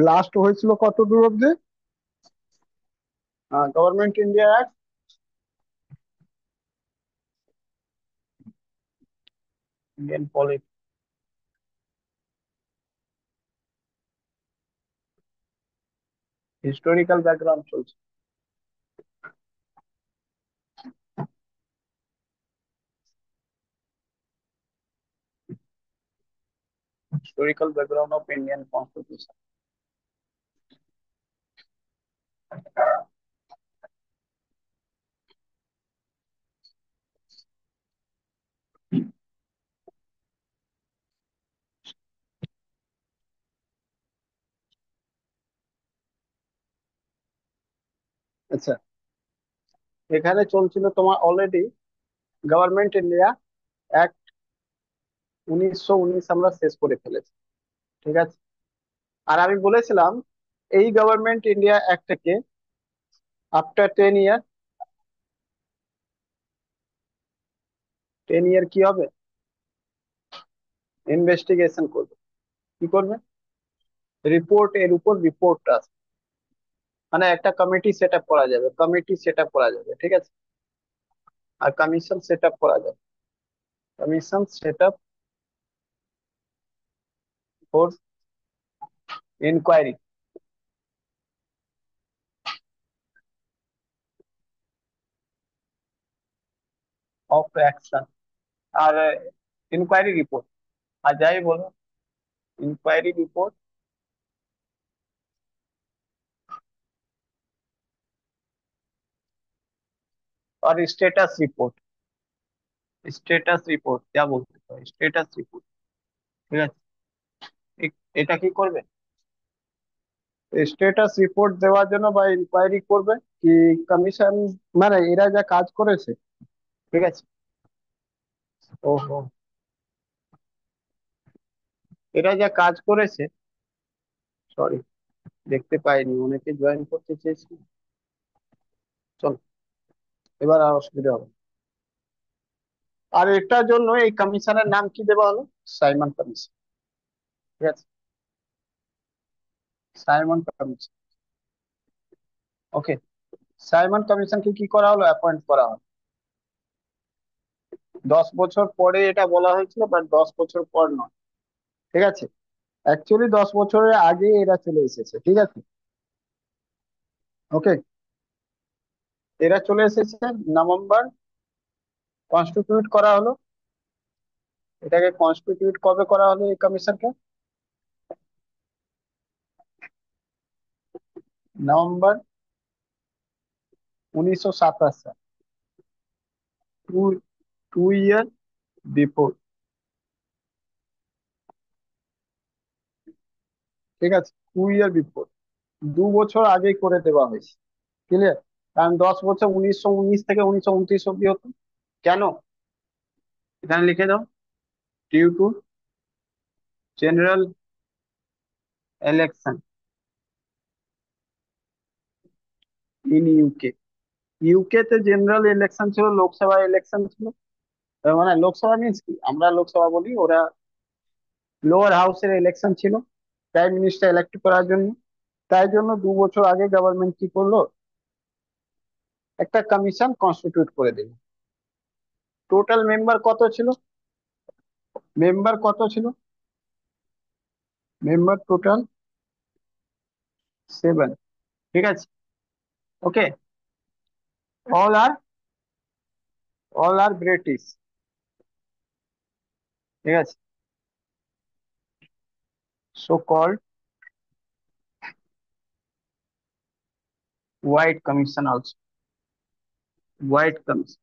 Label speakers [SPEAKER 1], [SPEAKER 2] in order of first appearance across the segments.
[SPEAKER 1] Last হয়েছিল কত দূর অব্দি? Government India act, Indian polity, historical background চলছে। Historical background of Indian constitution. আচ্ছা, এখানে চলছিল তোমার অলরেডি গভর্নমেন্ট ইন্ডিয়া অ্যাক্ট 1919 আমরা শেষ করে ফেলেছি, ঠিক আছে। আর আমি বলেছিলাম এই গভর্নমেন্ট ইন্ডিয়া অ্যাক্টটাকে আফটার 10 ইয়ার, 10 ইয়ার কি হবে, ইনভেস্টিগেশন করবে। কি করবে? রিপোর্ট, এর উপর রিপোর্ট আসবে, মানে একটা কমিটি সেট আপ করা যাবে, কমিটি সেট আপ করা যাবে, ঠিক আছে। আর কমিশন সেট আপ করা যাবে, commission set up for inquiry of action, আর ইনকোয়ারি রিপোর্ট, আর যাই বলো, ইনকোয়ারি রিপোর্ট और स्टेटस रिपोर्ट, স্টেটাস রিপোর্ট যা বলতে পারে, স্টেটাস রিপোর্ট, ঠিক আছে। এটা কি করবে? স্টেটাস রিপোর্ট দেওয়ার জন্য বা ইনকোয়ারি করবে কি কমিশন, মানে এরা যা কাজ করেছে, ঠিক আছে। ওহো, এরা যা কাজ করেছে, সরি, দেখতে পাইনি, অনেকে জয়েন করতে চেয়েছি। চল, এবার আর অসুবিধা হবে না। আর এটার জন্য এই কমিশনের নাম কি দেওয়া হলো? সাইমন কমিশন, ঠিক আছে, সাইমন কমিশন। ওকে, সাইমন কমিশনকে কি করা হলো, অ্যাপয়েন্ট করা হলো। 10 বছর পরে এটা বলা হয়েছিল, বাট 10 বছর পর নয়, ঠিক আছে। অ্যাকচুয়ালি 10 বছরের আগে এরা চলে এসেছে, ঠিক আছে। ওকে, এরা চলে এসেছে নভেম্বর, কনস্টিটিউট করা হলো। এটাকে কনস্টিটিউট কবে করা হলো এই কমিশনকে? নভেম্বর 1927 সাল, টু টু ইয়ার বিফোর, ঠিক আছে, 2 ইয়ার বিফোর, 2 বছর আগেই করে দেওয়া হয়েছে, ক্লিয়ার। কারণ 10 বছর 1919 থেকে 1929 অব্দি হতো। কেন? এখানে লিখে দাও, due to general election in UK. UK তে জেনারেল ইলেকশন ছিল, লোকসভা ইলেকশন ছিল। মানে লোকসভা মিন্স কি, আমরা লোকসভা বলি, ওরা লোয়ার হাউসের ইলেকশন ছিল প্রাইম মিনিস্টার ইলেক্ট করার জন্য। তাই জন্য 2 বছর আগে গভর্নমেন্ট কি করলো, একটা কমিশন কনস্টিটিউট করে দিল। টোটাল মেম্বার কত ছিল? মেম্বার কত ছিল? মেম্বার টোটাল 7, ঠিক আছে। Okay, all are, all are British, ঠিক আছে, so called white commission also, white commission,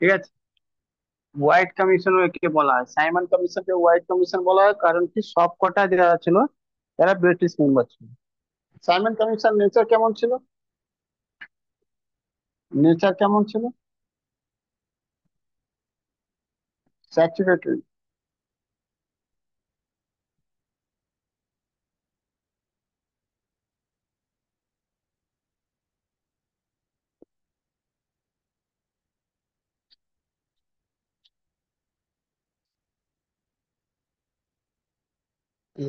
[SPEAKER 1] ঠিক আছে। হোয়াইট কমিশন কে বলা হয়, সাইমন কমিশনকে হোয়াইট কমিশন বলা হয়, কারণ কি সব কটা যারা ছিল তারা ব্রিটিশ মেম্বার ছিল। সাইমন কমিশন নেচার কেমন ছিল? নেচার কেমন ছিল? স্যাচুরেটেড। কি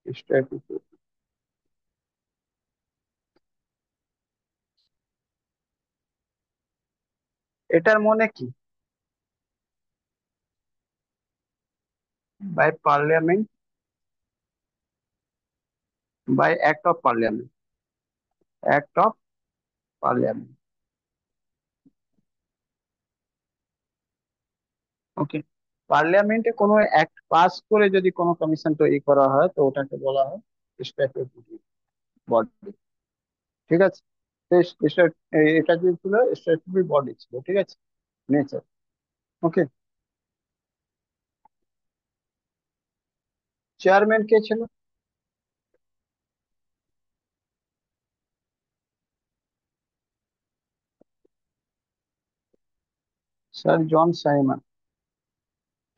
[SPEAKER 1] স্ট্যাটিক, এটার মনে কি? By parliament, by act of parliament, act of parliament. Okay, পার্লামেন্টে কোনো অ্যাক্ট পাস করে যদি কোনো কমিশন তৈরি করা হয় তো ওটাকে বলা হয় স্ট্যাটিউটরি বডি। ঠিক আছে, তো এটা যে ছিল স্ট্যাটিউটরি বডি ছিল, ঠিক আছে, নেচার। ওকে, চেয়ারম্যান কে ছিল? Sir John Simon.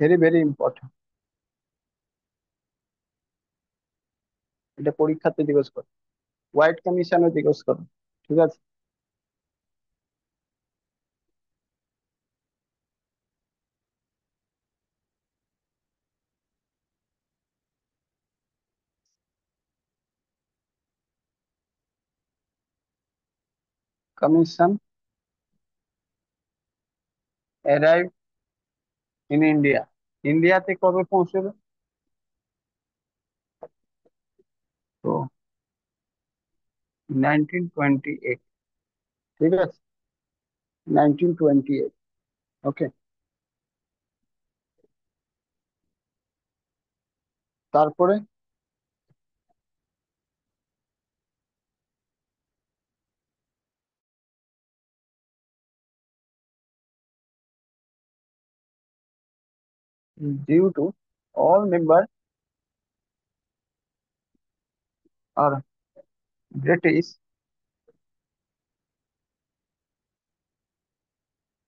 [SPEAKER 1] Very very important, এটা পরীক্ষাতে জিজ্ঞেস করে, হোয়াইট কমিশনও জিজ্ঞেস করে। ঠিক আছে, কমিশন অ্যারাইভ ইন ইন্ডিয়া, ইন্ডিয়াতে কবে পৌঁছলো? তো 1928। ঠিক আছে, 1928। ওকে, তারপরে due to all member are British,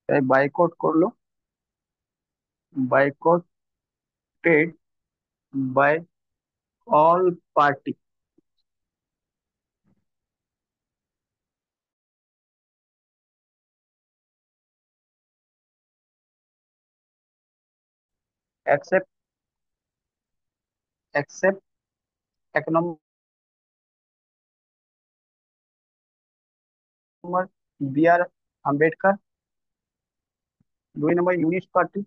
[SPEAKER 1] তাই বাইকট করলো, boycotted by all party except except এক নম্বর বি আর আম্বেদকর, দুই নম্বর ইউনিস্ট পার্টি,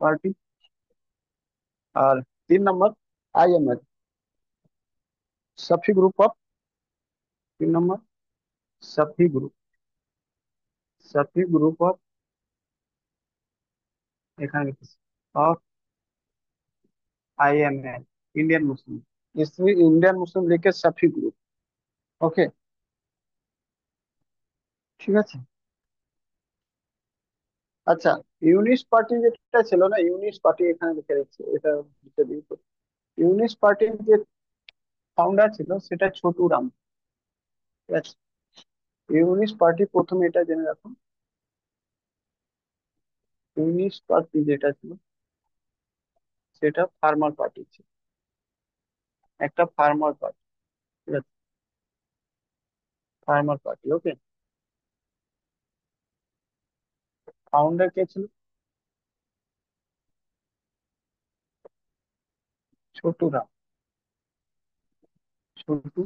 [SPEAKER 1] পার্টি, আর তিন নম্বর আইএমএল, সফি গ্রুপ অফ, তিন নম্বর Shafi group, Shafi group of, এখানে লিখেছি of IML, Indian Muslim, Indian Muslim লীগের সফি গ্রুপ। ওকে, ঠিক আছে। আচ্ছা, ইউনিস্ট পার্টি যেটা ছিল না, ইউনিস্ট পার্টি এখানে লিখে দিচ্ছি, এটা লিখে দিই তো। ইউনিস্ট পার্টির যে ফাউন্ডার ছিল সেটা ছোটু রাম। ঠিক আছে, ইউনিস্ট পার্টি প্রথমে এটা জেনে রাখুন, ইউনিস্ট পার্টি যেটা ছিল সেটা ফার্মার পার্টি ছিল, একটা ফার্মার পার্টি। ঠিক আছে, ফার্মার পার্টি। ওকে, ফাউন্ডার কে ছিল? ছোটু রাম, ছোটু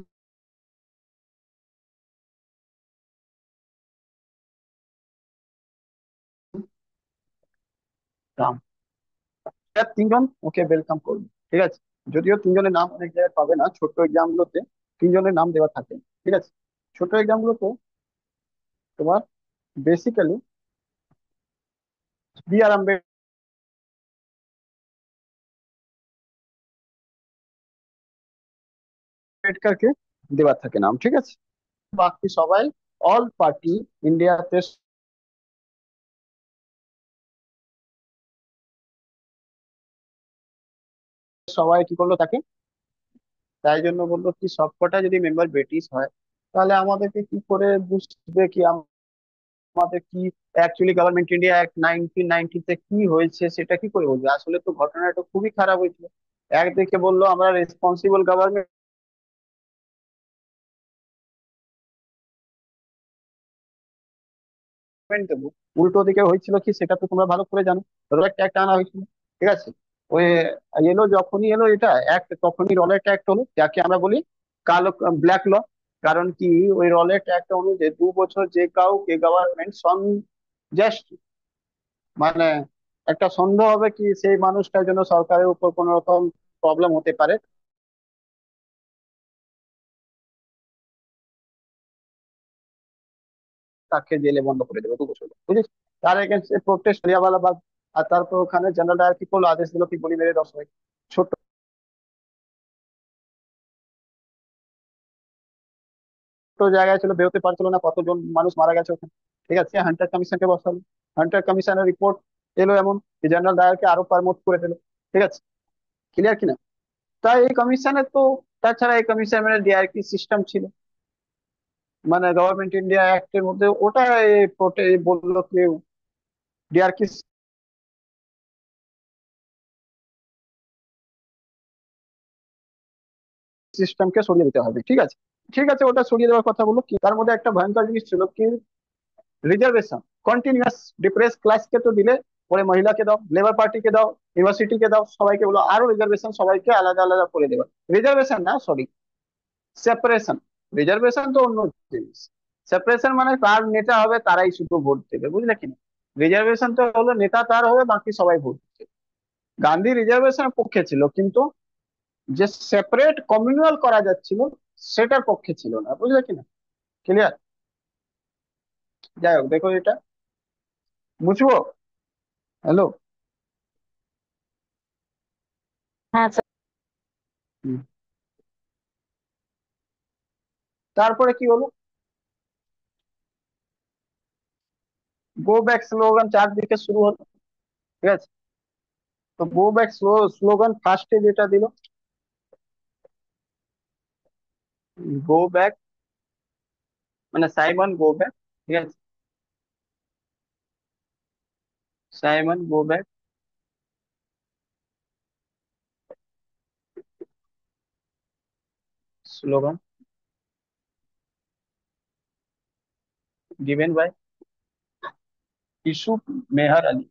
[SPEAKER 1] রাম। এরা তিনজন ওকে ওয়েলকাম করবে। ঠিক আছে, যদিও তিনজনের নাম অনেক জায়গায় পাবে না, ছোট্ট এক্সাম গুলোতে তিনজনের নাম দেওয়া থাকে। ঠিক আছে, ছোট এক্সাম গুলোতে তোমার বেসিক্যালি বি আর আম্বেদকরকে দেওয়া থাকে নাম। ঠিক আছে, বাকি সবাই অল পার্টি ইন্ডিয়াতে সবাই কি করলো তাকে, তাই জন্য বললো কি সবকটা যদি মেম্বার ব্রিটিশ হয় তাহলে আমাদেরকে কি করে বুঝবে কি আমাদের কি অ্যাকচুয়ালি গভর্নমেন্ট ইন্ডিয়া অ্যাক্ট 1990 তে কি হয়েছে সেটা কি করে বুঝবে? আসলে তো ঘটনাটা খুবই খারাপ হয়েছিল। একদিকে বললো আমরা রেসপন্সিবল গভর্নমেন্ট দেবো, উল্টো দিকে হয়েছিল কি সেটা তো তোমরা ভালো করে জানো। রোলেট অ্যাক্ট আনা হয়েছিল, ঠিক আছে। ওই এলো, যখনই এলো এটা অ্যাক্ট, তখনই রোলেট অ্যাক্ট হলো, যাকে আমরা বলি কালো ব্ল্যাক ল। কারণ কি, ওই রোলেট অ্যাক্ট অনুযায়ী 2 বছর যে কাউকে গভর্নমেন্ট জাস্ট মানে একটা সন্দেহ হবে কি সেই মানুষটার জন্য সরকারের উপর কোন রকম প্রবলেম হতে পারে, তাকে জেলে বন্ধ করে দেবে 2 বছর, বুঝেছিস। তার এগেনস্টে প্রোটেস্ট হরিয়াওয়ালা বাগ। আর তারপর ওখানে জেনারেল ডায়ার কি করলো, আদেশ দিল কি গুলি মেরে 10 হয়। ছোট্ট জায়গায় ছিল, বেরোতে পারছিল না, কতজন মানুষ মারা গেছে ওখানে, ঠিক আছে। হান্টার কমিশনকে বসালো, হান্টার কমিশনের রিপোর্ট এলো এমন জেনারেল ডায়ারকে আরো পারমোট করে দিল, ঠিক আছে। ক্লিয়ার কিনা? তাই এই কমিশনে তো, তাছাড়া এই কমিশনের ডিআরকি সিস্টেম ছিল, মানে গভর্নমেন্ট ইন্ডিয়া অ্যাক্টের মধ্যে ওটা বললো কি ডিআরকি সিস্টেমকে সরিয়ে দিতে হবে, ঠিক আছে। ঠিক আছে, ওটা সরিয়ে দেওয়ার কথা বললো, কি তার মধ্যে একটা ভয়ঙ্কর জিনিস ছিল কি, রিজার্ভেশন। কন্টিনিউয়াস ডিপ্রেস ক্লাসকে তো দিলে, পরে মহিলাকে দাও, লেবার পার্টিকে দাও, ইউনিভার্সিটিকে দাও, সবাইকে বলো আরো রিজার্ভেশন, সবাইকে আলাদা আলাদা করে দেবে। রিজার্ভেশন না, সরি, সেপারেশন। রিজার্ভেশন তো অন্য জিনিস, সেপারেশন মানে কার নেতা হবে তারাই শুধু ভোট দেবে, বুঝলে কিনা। রিজার্ভেশন তো হলো নেতা তার হবে, বাকি সবাই ভোট দেবে। গান্ধী রিজার্ভেশনের পক্ষে ছিল, কিন্তু যে সেপারেট কমিউনাল করা যাচ্ছিল সেটার পক্ষে ছিল না, বুঝলে কিনা। ক্লিয়ার? যাই হোক, দেখো এটা বুঝবো। হ্যালো।
[SPEAKER 2] হ্যাঁ স্যার।
[SPEAKER 1] তারপরে কি হলো, গো ব্যাক স্লোগান চারদিকে শুরু হলো, ঠিক আছে। তো গো ব্যাক স্লোগান ফার্স্টে যেটা দিল, গো ব্যাক, মানে সাইমন গো ব্যাক, ঠিক আছে। Simon go back slogan given by Yusuf Meher Ali,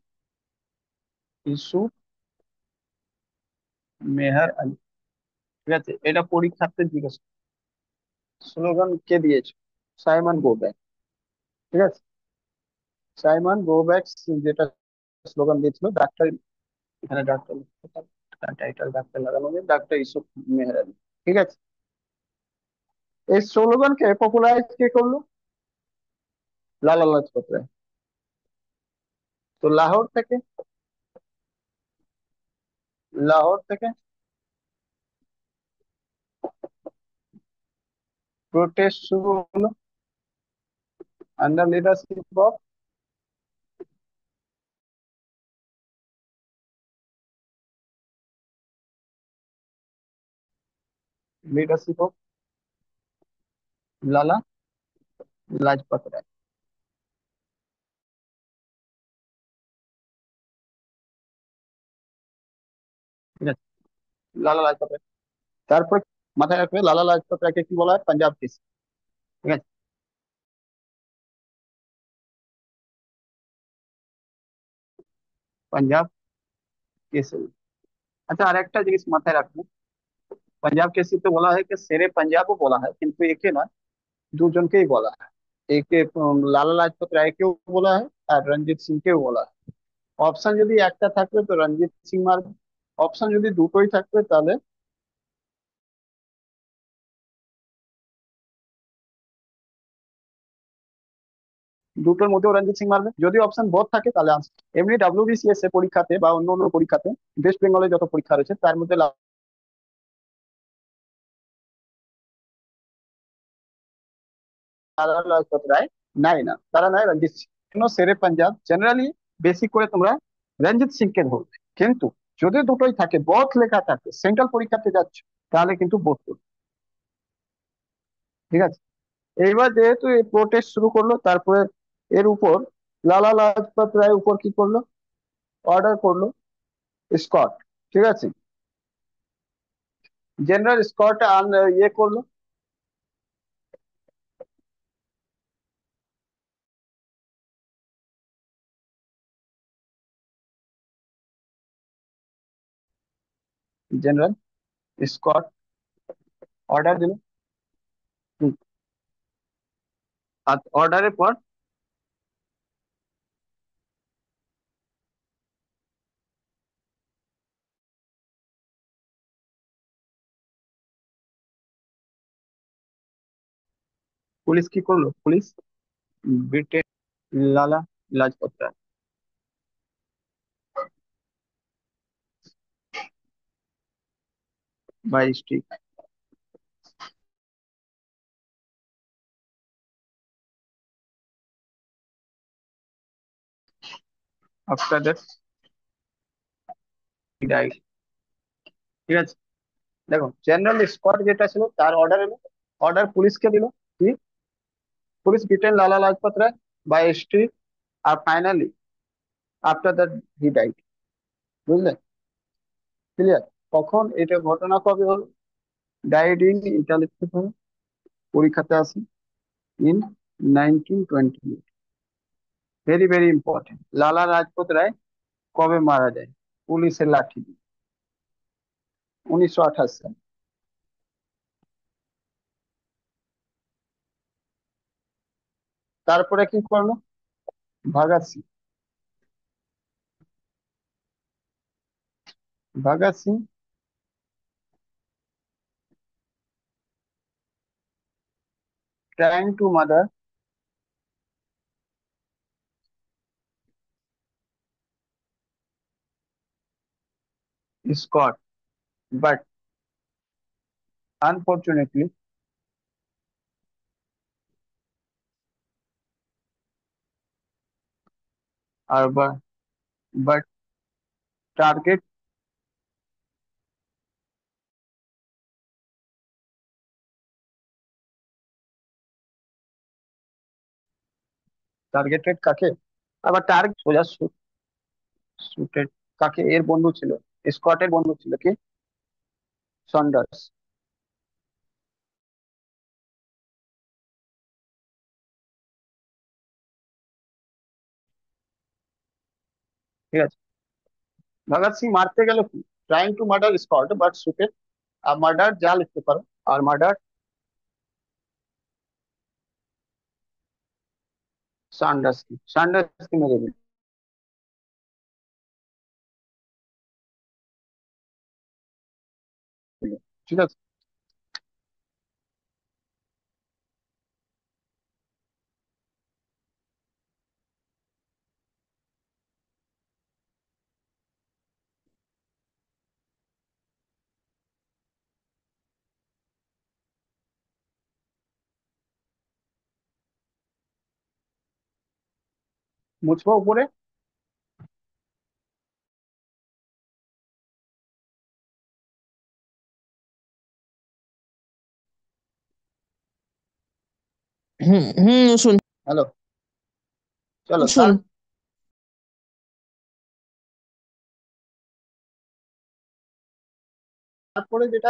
[SPEAKER 1] Yusuf Meher Ali, ঠিক আছে। এটা পরীক্ষার্থী জিজ্ঞেস, স্লোগান কে দিয়েছে, সাইমন গো ব্যাক, ঠিক আছে। সাইমন গো ব্যাক যেটা স্লোগান দিয়েছিল ডাক্তার, এখানে ডাক্তার, টাইটেল ডাক্তার লাগানো হবে, ডাক্তার ইউসুফ মেহর আলী, ঠিক আছে। এই স্লোগানকে পপুলারাইজ কে করলো, লালা লাজপত রায়। তো লাহোর থেকে প্রোটেস্ট শুরু হলো under leadership of, leadership of লালা লাজপত রায়, ঠিক আছে। লালা লাজপত রায়, তারপর মাথায় রাখবে লালা লাজপত রায়কে কি বলা হয়, পাঞ্জাব কেসরি, ঠিক আছে। পাঞ্জাব কেসরি। আচ্ছা, আর একটা জিনিস মাথায় রাখবে, পাঞ্জাব কেসরি তো বলা হয় कि शेरे पंजाबও বলা হয়, কিন্তু একে নয়, দুজনকেই বলা হয়। একে লালা লাজপত রায়কেও বলা হয়, আর রঞ্জিত সিংকেও বলা হয়। অপশন যদি একটা থাকবে তো রঞ্জিত সিং মারবে, অপশন যদি দুটোই থাকবে তাহলে দুটোর মধ্যেও রঞ্জিত সিং মারবে। যদি অপশন বোথ থাকে তাহলে answer। এমনি ডাব্লিউবিসিএস এর পরীক্ষাতে বা অন্য অন্য পরীক্ষাতে, ওয়েস্ট বেঙ্গলের যত পরীক্ষা রয়েছে তার মধ্যে লালা লাজপত রায় নাই না, তারা নয় রঞ্জিত সিং। কেন, শেরে পাঞ্জাব জেনারেলি বেসিক করে তোমরা রঞ্জিত সিংকে ধরবে, কিন্তু যদি দুটোই থাকে, বোথ লেখা থাকে, সেন্ট্রাল পরীক্ষাতে যাচ্ছ, তাহলে কিন্তু বোথ করবে, ঠিক আছে। এইবার যেহেতু এই প্রোটেস্ট শুরু করলো, তারপরে এর উপর লালা লাজপত রায় উপর কি করলো, অর্ডার করলো স্কট, ঠিক আছে। জেনারেল স্কট ইয়ে করলো। জেনারেল স্কট অর্ডার দিল। হুম, আর অর্ডারের পর পুলিশ কি করলো? পুলিশ ব্রিটেন লালা লাজপত রায় 22টি। After that died. ঠিক আছে, দেখো জেনারেল স্কট যেটা ছিল তার অর্ডার এলো, অর্ডার পুলিশকে দিল কি, পুলিশ ব্রিটেন লালা লাজপত রায় 22টি। আর finally after that he died. বুঝলে? ক্লিয়ার? কখন এটা ঘটনা কবে হলো? ডাইড ইন, এটা লিখতে হবে, পরীক্ষাতে আসি, ইন 1928। Very very important. লালা লাজপত রায় কবে মারা যায় পুলিশের লাঠি দিয়ে? 1928 সাল। তারপরে কি করলো Bhagat Singh? Bhagat Singh trying to murder Scott, but unfortunately আর বাট টার্গেট টার্গেটেড কাকে? আবার টার্গেট সোজা শুটেড কাকে? এর বন্ধু ছিল, স্কটের বন্ধু ছিল কি, সন্ডার্স। ঠিক আছে, ভগৎ সিং মারতে গেল কি, trying to murder Scott but shooted. আর মার্ডার যা লিখতে পারো, আর মার্ডার সান্ডার্স কি মেরে দিল। ঠিক আছে, মুছবো উপরে।
[SPEAKER 2] হুম হুম, শুন
[SPEAKER 1] হ্যালো, চলো
[SPEAKER 2] শুন।
[SPEAKER 1] তারপরে যেটা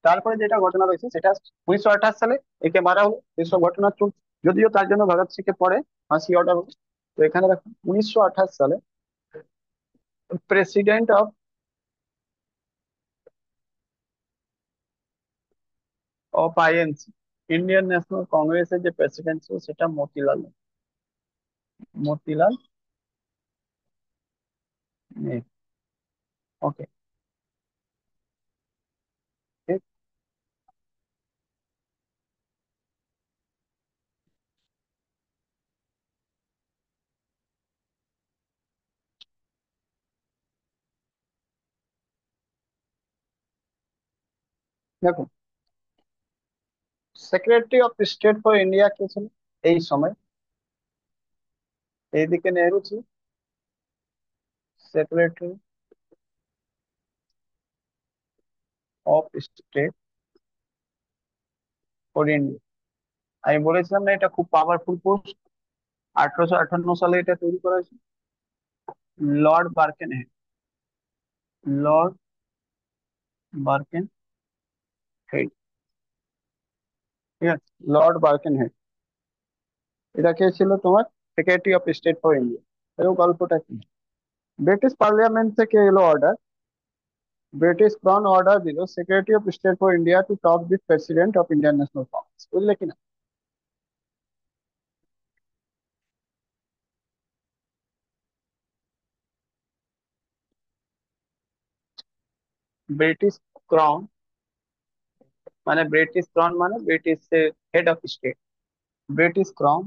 [SPEAKER 1] তারপরে যেটা ঘটনা রয়েছে সেটা 1928 সালে একে মারা হলো, এসব ঘটনা চলছে। যদিও তার জন্য ভগৎ সিং কে পরে ফাঁসি অর্ডার হলো। তো এখানে দেখো 1928 সালে president of INC, Indian national কংগ্রেসের যে প্রেসিডেন্ট ছিল সেটা মতিলাল নেহরু। ওকে, ঠিক। দেখো secretary of state for India কে ছিল এই সময়? এইদিকে নেহরু ছিল secretary of state for India. আমি বলেছিলাম না এটা খুব পাওয়ারফুল পোস্ট। 1858 সালে এটা তৈরি করা হয়েছে। Lord Lord Birkenhead. ঠিক আছে, লর্ড বার্কেন হেড। এটা কে ছিল তোমার? Secretary of state for India. এর গল্পটা কি? ব্রিটিশ পার্লামেন্ট থেকে এলো অর্ডার, ব্রিটিশ ক্রাউন অর্ডার দিল secretary of state for India to talk with president of Indian National Congress, বুঝলে কিনা? ব্রিটিশ ক্রাউন মানে ব্রিটিশ ক্রাউন মানে British head of state, British crown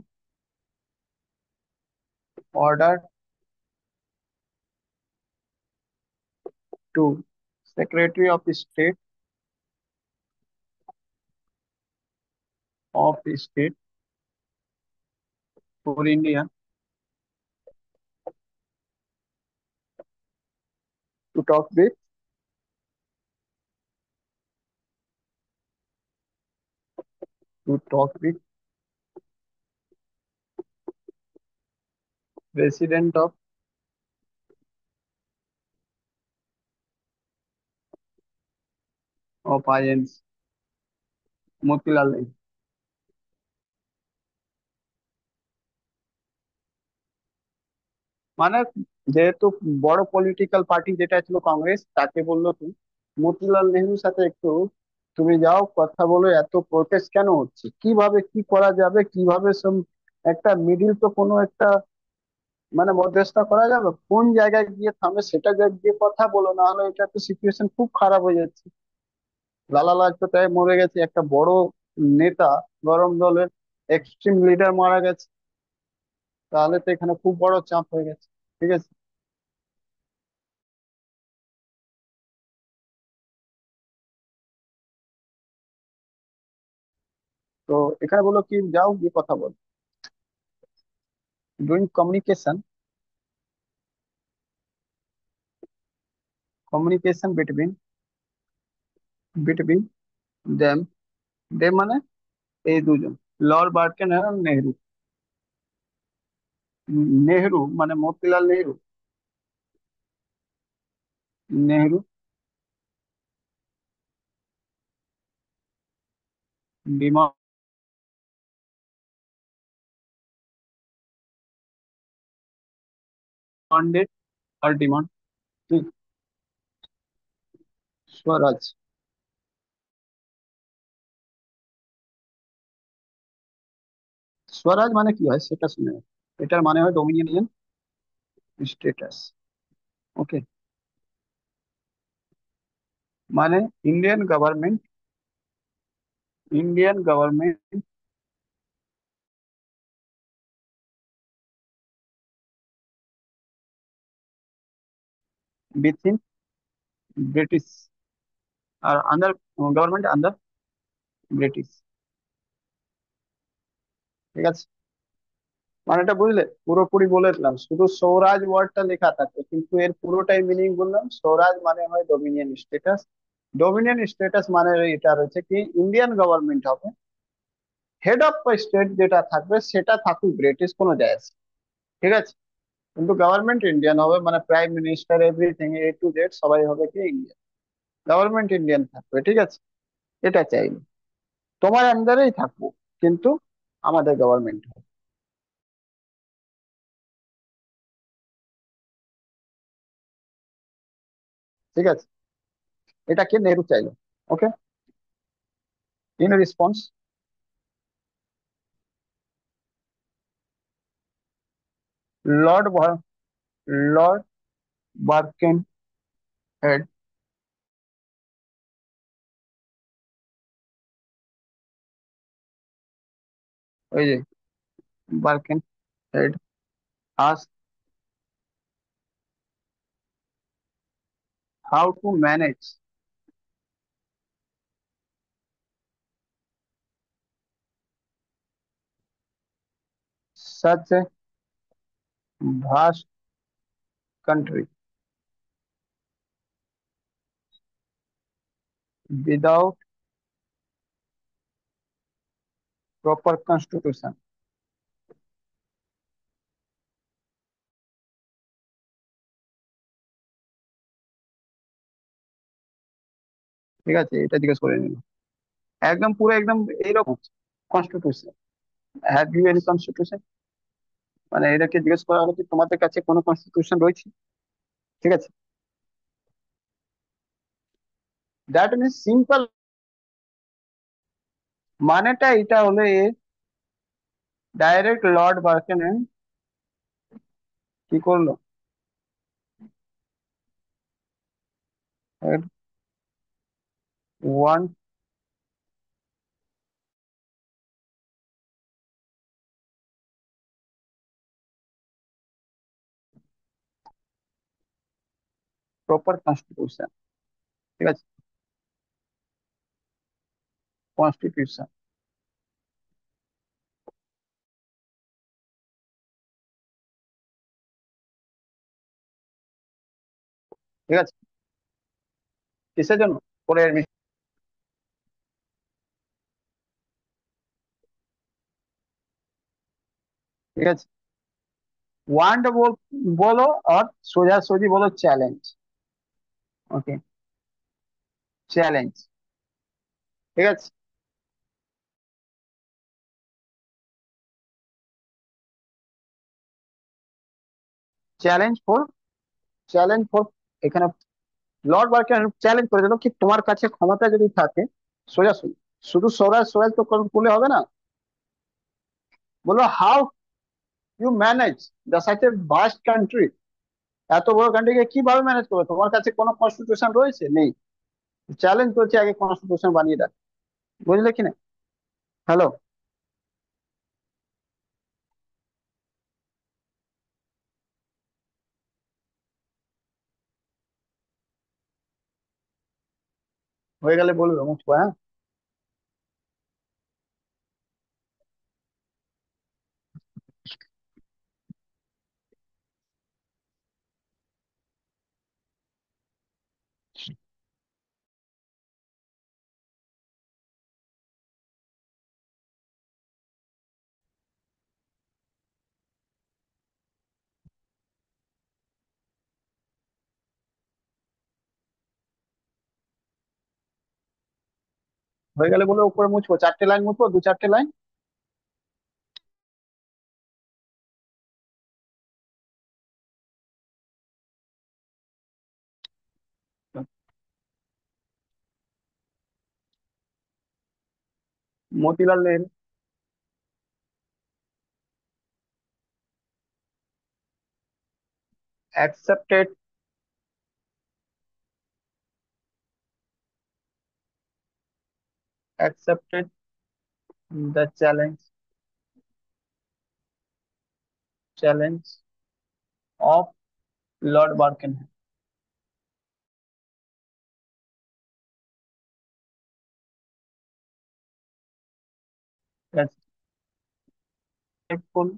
[SPEAKER 1] order to secretary of state of state for India to talk with to talk with president of INC, Motilal Nehru. মানে যেহেতু বড় political party যেটা ছিল কংগ্রেস, তাকে বললো তুমি মতিলাল নেহরুর সাথে একটু তুমি যাও কথা বলো, এত প্রোটেস্ট কেন হচ্ছে, কিভাবে কি করা যাবে, কিভাবে সব একটা মিডিল তো কোনো একটা মানে মধ্যস্থতা করা যাবে, কোন জায়গায় গিয়ে থামবে সেটা গিয়ে কথা বলো, না হলে এটা তো সিচুয়েশন খুব খারাপ হয়ে যাচ্ছে। লালা লাজপত রায় মরে গেছে, একটা বড় নেতা, গরম দলের এক্সট্রিম লিডার মারা গেছে, তাহলে তো এখানে খুব বড় চাপ হয়ে গেছে। ঠিক আছে, তো এখানে বলো কি, যাও গিয়ে কথা বল। Doing communication, communication between between them, they মানে এই দুজন, Lord Birkenhead Nehru. Nehru মানে মতিলাল নেহরু, নেহরু ডিমান্ডেড আর ডিমান্ড স্বরাজ। স্বরাজ মানে কি হয় সেটা শুনে নাও। এটার মানে হয় ডোমিনিয়ন স্টেটাস। ওকে, মানে Indian government, Indian government within British আর আন্ডার, গভর্নমেন্ট আন্ডার ব্রিটিশ। ঠিক আছে, মানে এটা বুঝলে? পুরোপুরি বলে দিলাম, শুধু স্বরাজ ওয়ার্ডটা লেখা থাকে কিন্তু এর পুরোটাই মিনিং বললাম। স্বরাজ মানে হয় ডোমিনিয়ন স্ট্যাটাস, ডোমিনিয়ন স্ট্যাটাস মানে এটা রয়েছে কি ইন্ডিয়ান গভর্নমেন্ট হবে, হেড অফ স্টেট যেটা থাকবে সেটা থাকুক ব্রিটিশ, কোনো যায় আসে না। ঠিক আছে, কিন্তু গভর্নমেন্ট ইন্ডিয়ান হবে, মানে prime minister everything A to Z সবাই হবে কি ইন্ডিয়ান, গভর্নমেন্ট ইন্ডিয়ান থাকবে। ঠিক আছে, এটা চাইনি, তোমার আন্ডারেই থাকবো কিন্তু আমাদের গভর্নমেন্ট হবে। ঠিক আছে, এটা কি নেহরু চাইলো। Okay, in response Lord Lord Birkenhead, ওই যে Birkenhead ask how to manage such a vast country without proper constitution। ঠিক আছে, এটা জিজ্ঞেস করে নিন। একদম পুরো একদম এইরকম constitution. Have you any constitution? মানে এটাকে জিজ্ঞেস করা হলো কি তোমাদের কাছে কোনো কনস্টিটিউশন রয়েছে? ঠিক আছে, দ্যাট মিনস সিম্পল, মানেটা এটা হলো ডাইরেক্ট লর্ড বার্কেনহেম কি করলো, ওয়ান প্রপার কনস্টিটিউশন। ঠিক আছে, কনস্টিটিউশন। ঠিক আছে, কিসের জন্য? পরের ঠিক আছে, ওয়ান্ড বলো, আর সোজাসুজি বলো চ্যালেঞ্জ। ওকে, চ্যালেঞ্জ। ঠিক আছে, চ্যালেঞ্জ ফর, চ্যালেঞ্জ ফর, এখানে লর্ড বার্কেন চ্যালেঞ্জ করে দিল কি তোমার কাছে ক্ষমতা যদি থাকে সোজাসুজি, শুধু স্বরাজ স্বরাজ তো করলে হবে না, বলো how you manage the such a vast country, এত বড় কান্ট্রিকে কিভাবে ম্যানেজ করবে, তোমার কাছে কোনো কনস্টিটিউশন রয়েছে? নেই। চ্যালেঞ্জ করছে আগে কনস্টিটিউশন বানিয়ে দেয়। বুঝলে কি না? হ্যালো, হয়ে গেলে বলবে মুখো, হ্যাঁ। হয়ে গেলে বলে উপরে মুছবো, চারটে লাইন মুছবো, দু চারটে line. Motilal Nehru accepted accepted the challenge of Lord Birkenhead. That's respectful.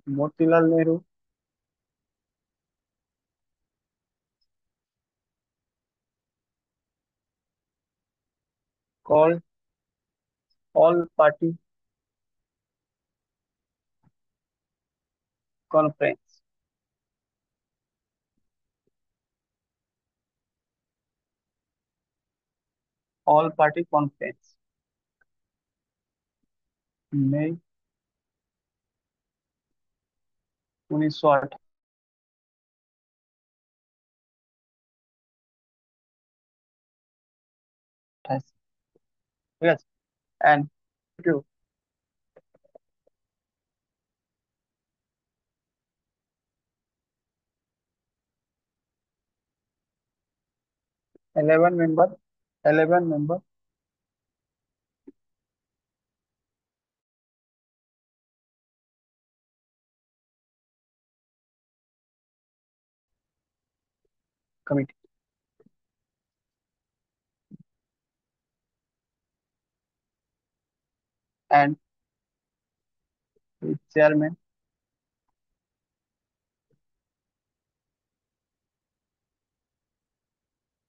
[SPEAKER 1] Motilal Nehru called all party conference. All party conference. May 1928। ঠিক আছে, and you 11 member, 11 member committee, and the chairman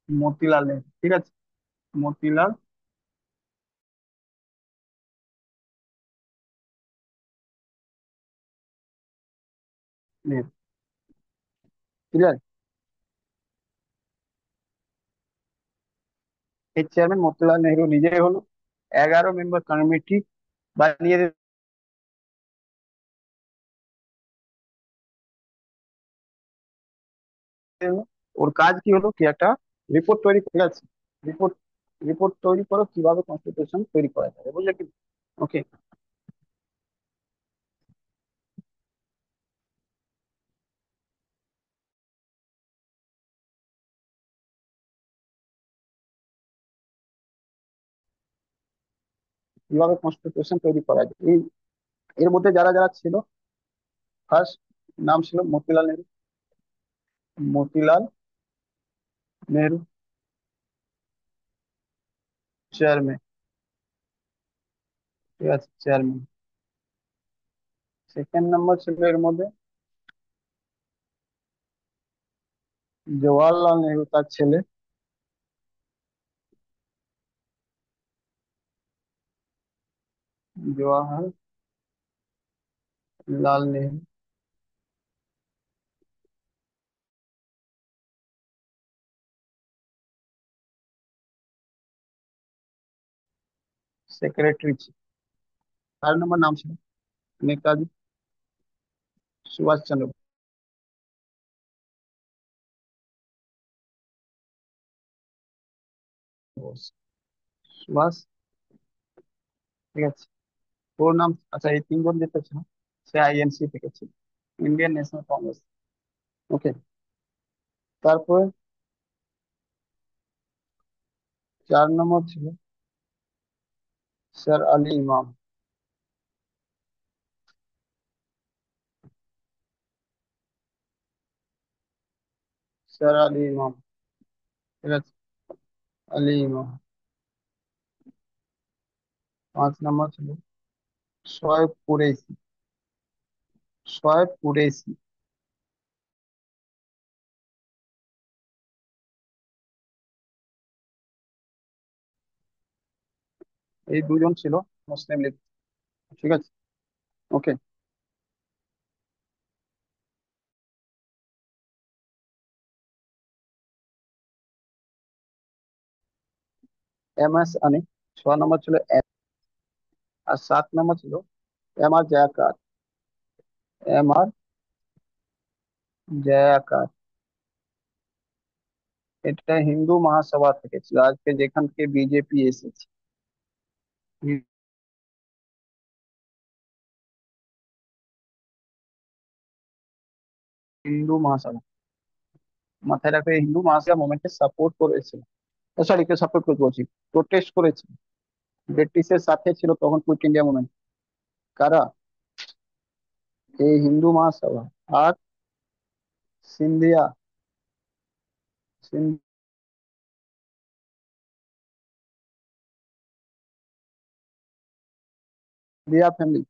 [SPEAKER 1] Motilal Nehru. ঠিক আছে, মতিলাল নেহরু। ক্লিয়ার? এর চেয়ারম্যান মতিলাল নেহরু নিজেই হলো। 11 মেম্বার কমিটি বানিয়ে দিল। ওর কাজ কি হলো, কি একটা রিপোর্ট তৈরি করে আছে। রিপোর্ট রিপোর্ট তৈরি করো কিভাবে কনস্টিটিউশন তৈরি করা যাবে, বুঝলে কি? ওকে। কিভাবে কনস্টিটিউশন তৈরি করা যায়, এই এর মধ্যে যারা যারা ছিল, ফার্স্ট নাম ছিল মতিলাল নেহরু। মতিলাল নেহরু চেয়ারম্যান। ঠিক আছে, চেয়ারম্যান। সেকেন্ড নাম্বার ছিল এর মধ্যে জওয়াহরলাল নেহরু, তার ছেলে জওয়াহরলাল নেহরু। সেক্রেটারি ছিল। 4 নম্বর নাম ছিল নেতাজি সুভাষ চন্দ্র বোস। সুভাষ। ঠিক আছে। ওর নাম, আচ্ছা, এই তিনজন যেটা ছিল সে আইএনসি থেকে ছিল, ইন্ডিয়ান ন্যাশনাল কংগ্রেস। ওকে। তারপরে 4 নম্বর ছিল স্যার আলী ইমাম। স্যার আলী ইমাম। ঠিক আছে, আলী ইমাম। 5 নম্বর ছিল শোয়েব কুরেশি। শোয়েব কুরেশি। এই দুজন ছিল মুসলিম লীগ। ঠিক আছে। ওকে। MS আনি। 6 নম্বর ছিল আর 7 নম্বর ছিল MR জয়াকার। MR জয়াকার। এটা হিন্দু মহাসভা থেকে ছিল, আজকে যেখান থেকে বিজেপি এসেছে। হিন্দু মহাসভা, মাথায় রাখবে, হিন্দু মহাসভা মুভমেন্টকে সাপোর্ট করেছিল। সরি, কে সাপোর্ট করে বলছি, প্রোটেস্ট করেছিল। ব্রিটিশের সাথে ছিল তখন কুইট ইন্ডিয়া মুভমেন্ট। কারা? এই হিন্দু মহাসভা আর সিন্ধিয়া। সিন্ধিয়া ফ্যামিলি।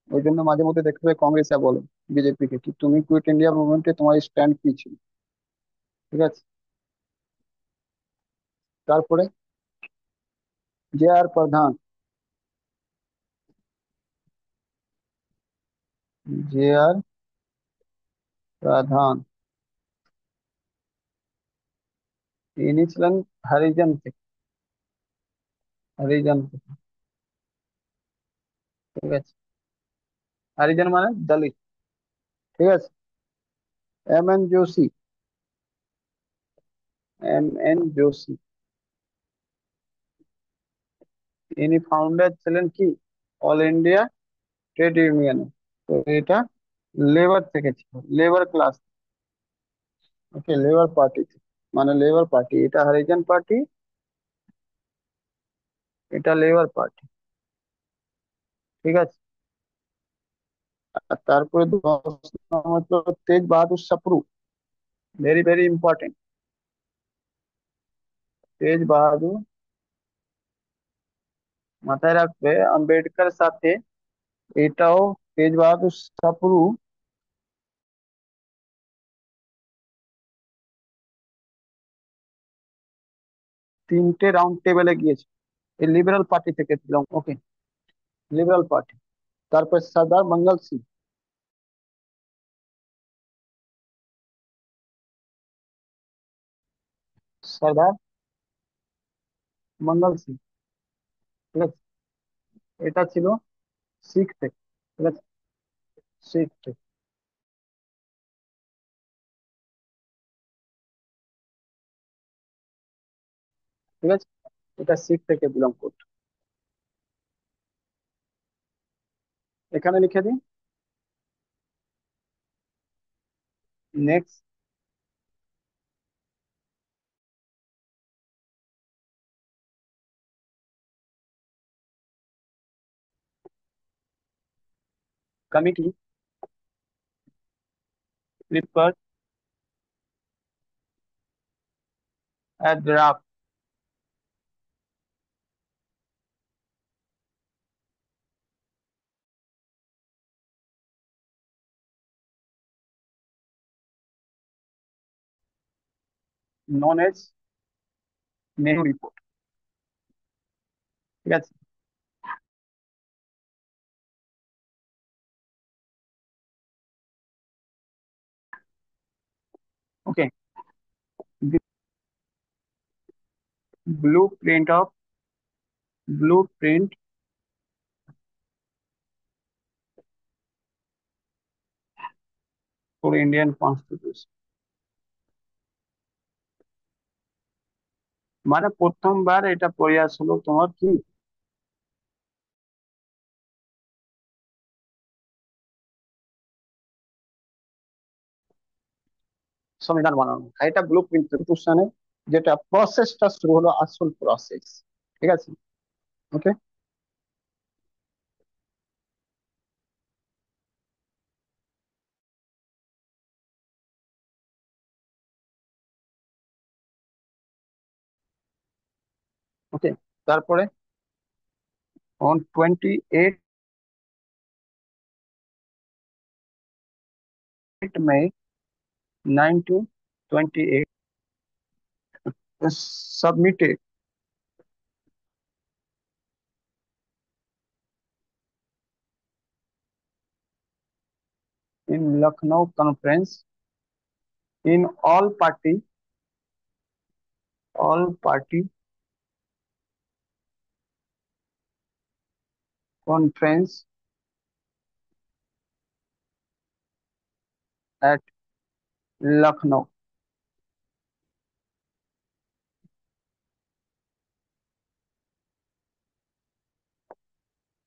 [SPEAKER 1] ওই জন্য মাঝে মধ্যে দেখতে পাই কংগ্রেসে বলে বিজেপি কে কি তুমি কুইট ইন্ডিয়া মুভমেন্টে তোমার স্ট্যান্ড কি ছিল। ঠিক আছে। তারপরে JR প্রধান। JR প্রধান, ইনি ছিলেন হরিজন থেকে। হরিজন থেকে। ঠিক আছে। হরিজন মানে দলিত। ঠিক আছে। MN जोशी। MN जोशी। ইনি ফাউন্ডার ছিলেন কি অল ইন্ডিয়া ট্রেড ইউনিয়ন। তো এটা লেবার থেকে ছিল, labour class. Okay, Labour Party, মানে লেবার পার্টি, এটা হরিজন পার্টি, এটা লেবার পার্টি। ঠিক আছে। আর তারপরে 10 নম্বর তো Tej Bahadur Sapru. Very very important. Tej Bahadur, মাথায় রাখবে আম্বেদকার সাথে এটাও, তেজ বাহাদুর সাপরু 3টে রাউন্ড টেবিলে গিয়েছে। এই লিবারাল পার্টি থেকে ছিল। ওকে, লিবারাল পার্টি। তারপর সর্দার মঙ্গল সিং। সর্দার মঙ্গল সিং। ঠিক আছে, এটা ছিল শিখ থেকে। ঠিক আছে, শিখ থেকে। ঠিক আছে, এটা শিখ থেকে বিলং করতো। এখানে লিখে দিই। Next, committee prepare a draft known as Nehru report. ঠিক আছে, ওকে। blueprint of blueprint for Indian Constitution, মানে প্রথমবার এটা প্রয়াস হলো তোমার কি সংবিধান বানানো, এটা ব্লু প্রিন্ট কনস্টিটিউশনে যেটা প্রসেসটা শুরু হলো, আসল প্রসেস। ঠিক আছে, ওকে। ওকে, তারপরে on 28 May 1928 submitted in Lucknow conference in all party conference at Lucknow,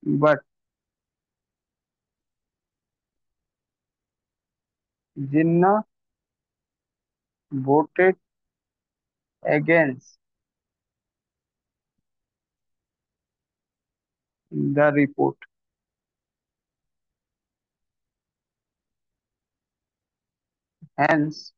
[SPEAKER 1] but Jinnah voted against the report. Hence,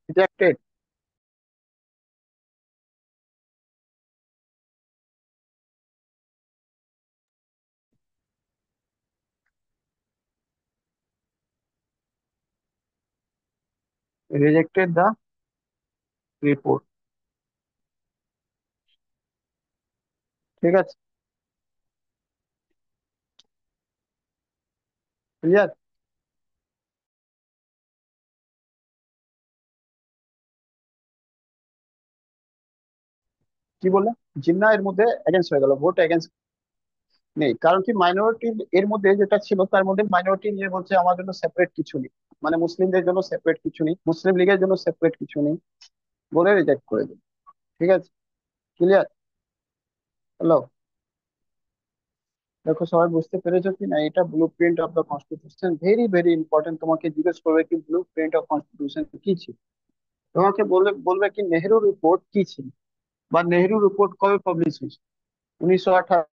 [SPEAKER 1] rejected. Rejected the report। ঠিক আছে, ক্লিয়ার? কি বললে? জিন্না এর মধ্যে এগেন্স্ট হয়ে গেল, ভোট এগেন্স্ট নেই, কারণ কি মাইনরিটি এর মধ্যে যেটা ছিল তার মধ্যে মাইনরিটি নিয়ে বলছে আমার জন্য সেপারেট কিছু নেই, মানে মুসলিমদের জন্য সেপারেট কিছু নেই, মুসলিম লীগের জন্য সেপারেট কিছু নেই, বলে রিজেক্ট করে দিল। ঠিক আছে, ক্লিয়ার? হ্যালো, দেখো সবাই বুঝতে পেরেছো কি না? এটা blue print of the constitution, very very important. তোমাকে জিজ্ঞেস করবে কি ব্লু প্রিন্ট অফ কনস্টিটিউশন কি ছিল, তোমাকে বলবে বলবে কি নেহেরু রিপোর্ট কি ছিল, বা নেহেরু রিপোর্ট কবে পাবলিশ হয়েছে। 1928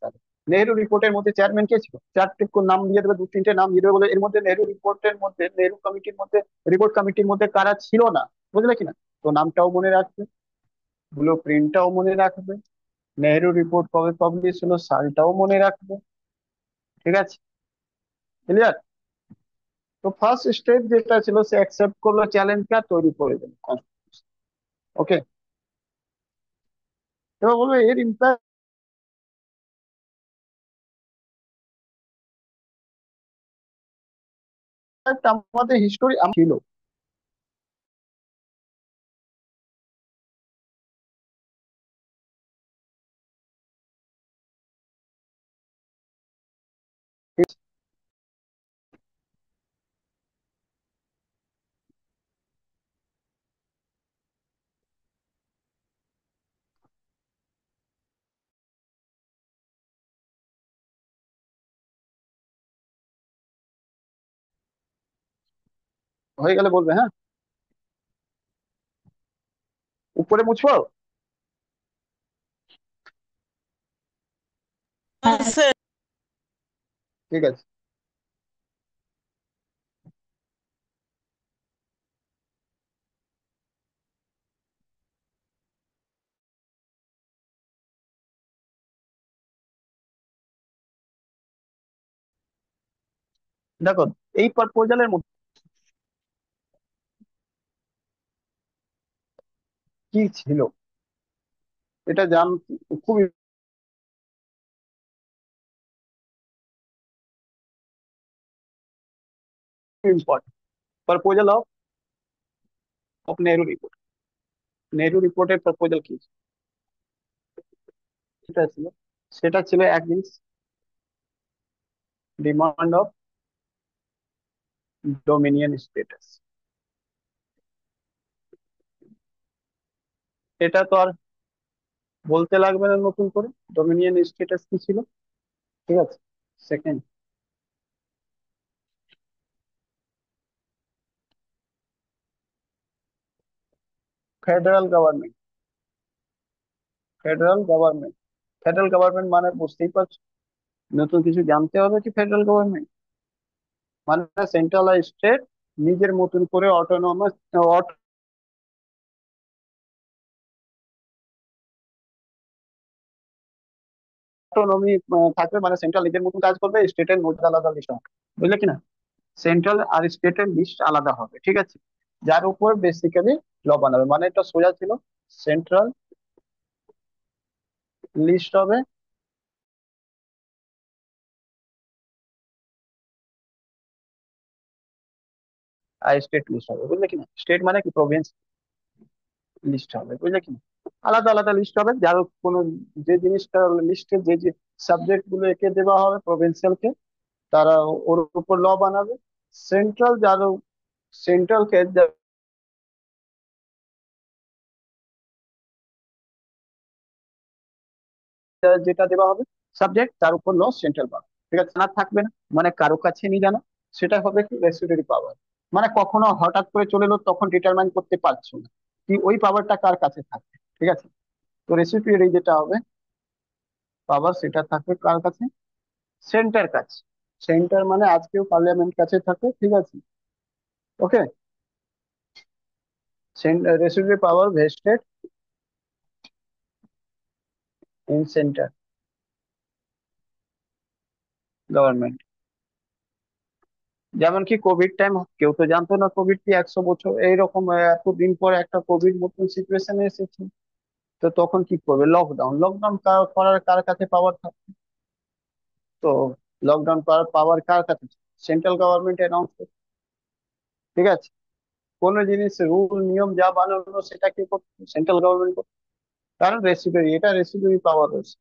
[SPEAKER 1] সালে। নেহেরু রিপোর্টের মধ্যে চেয়ারম্যান কে ছিল? চারটে নাম দিয়ে দেবে, দু তিনটে নাম দিয়ে দেবে, বলে এর মধ্যে নেহেরু রিপোর্টের মধ্যে, নেহেরু কমিটির মধ্যে, রিপোর্ট কমিটির মধ্যে কারা ছিল না, বুঝলে কিনা? তো নামটাও মনে রাখবে, ব্লু প্রিন্টটাও মনে রাখবে, নেহেরু রিপোর্ট কবে পাবলিশ হলো সালটাও মনে রাখবে। ঠিক আছে, ক্লিয়ার? তো ফার্স্ট স্টেপ যেটা ছিল, সে অ্যাকসেপ্ট করলো চ্যালেঞ্জটা, তৈরি করে দিল। ওকে, এবার বলবো এর ইম্প্যাক্ট আমাদের হিস্টোরি ছিল। হয়ে গেলে বলবে, হ্যাঁ। উপরে মুছবো?
[SPEAKER 2] হ্যাঁ স্যার।
[SPEAKER 1] ঠিক আছে। দেখো, এই প্রপোজালের মধ্যে কি ছিল এটা জান খুব important. Proposal of Nehru report. Nehru রিপোর্টের প্রপোজাল কি ছিল? সেটা ছিল সেটা ছিল এক জিনিস, ডিমান্ড অফ ডোমিনিয়ন স্টেটাস। এটা তো আর বলতে লাগবে না নতুন করে, ডোমিনিয়ন স্টেটাস কি ছিল। ঠিক আছে। Second, federal government. Federal government federal government মানে বুঝতেই পারছো, নতুন কিছু জানতে হবে কি? ফেডারেল গভর্নমেন্ট মানে সেন্ট্রাল আর স্টেট নিজের মতন করে অটোনমাস, অটোনমি থাকবে, মানে সেন্ট্রাল নিজের মতন কাজ করবে, স্টেটের মধ্যে আলাদা লিস্ট হবে। বুঝলে কিনা? সেন্ট্রাল আর স্টেটের লিস্ট আলাদা হবে, ঠিক আছে, যার উপর বেসিক্যালি ল বানাবে। মানে এটা সোজা ছিল, সেন্ট্রাল লিস্ট হবে আর স্টেট লিস্ট হবে। বুঝলে কিনা? স্টেট মানে কি, প্রভিন্স লিস্ট হবে। বুঝলে কিনা? আলাদা আলাদা লিস্ট হবে, যার কোনো যে জিনিসটা লিস্টে যে যে সাবজেক্ট গুলো এঁকে দেওয়া হবে প্রভিন্সিয়ালকে, তারা ওর উপর ল বানাবে। সেন্ট্রাল যার, সেন্ট্রালকে যেটা দেওয়া হবে সাবজেক্ট, তার উপর ল সেন্ট্রাল পাবে। ঠিক আছে, না থাকবে না, মানে কারো কাছে নিয়ে জানো, সেটা হবে কি রেসিডুয়ারি পাওয়ার। মানে কখনো হঠাৎ করে চলে এলো, তখন ডিটারমাইন করতে পারছো না কি ওই পাওয়ারটা কার কাছে থাকবে। ঠিক আছে, তো রেসিডুয়ারি যেটা হবে পাওয়ার, সেটা থাকবে কার কাছে? সেন্টার কাছে। সেন্টার মানে আজকেও পার্লামেন্ট কাছে থাকে। ঠিক আছে, ওকে। রেসিডুয়ারি পাওয়ার ভেস্টেড ইন সেন্টার গভর্নমেন্ট। যেমন কি কোভিড টাইম, কেউ তো জানতো না কোভিড কি 100 বছর এইরকম এতদিন পর একটা কোভিড মতন সিচুয়েশনে এসেছে। তো তখন কি করবে? লকডাউন। লকডাউন করার কার কাছে পাওয়ার থাকে? তো লকডাউন করার পাওয়ার কার কাছে? সেন্ট্রাল গভর্নমেন্ট অ্যানাউন্স করছে। ঠিক আছে, কোন জিনিস রুল নিয়ম যা বানানো সেটা কি করছে? সেন্ট্রাল গভর্নমেন্ট করছে। কারণ রেসিডুয়ারি, এটা রেসিডুয়ারি পাওয়ার রয়েছে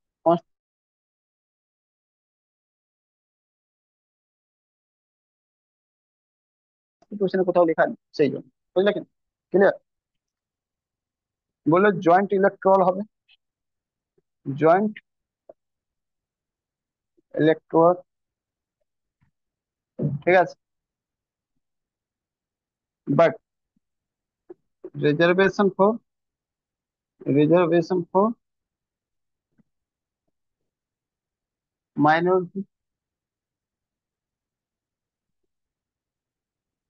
[SPEAKER 1] কনস্টিটিউশনে, কোথাও লেখা নেই সেই জন্য। বুঝলে কি? ক্লিয়ার? বললো জয়েন্ট ইলেকট্রাল হবে, জয়েন্ট ইলেকট্রাল। ঠিক আছে, but reservation for, reservation for minority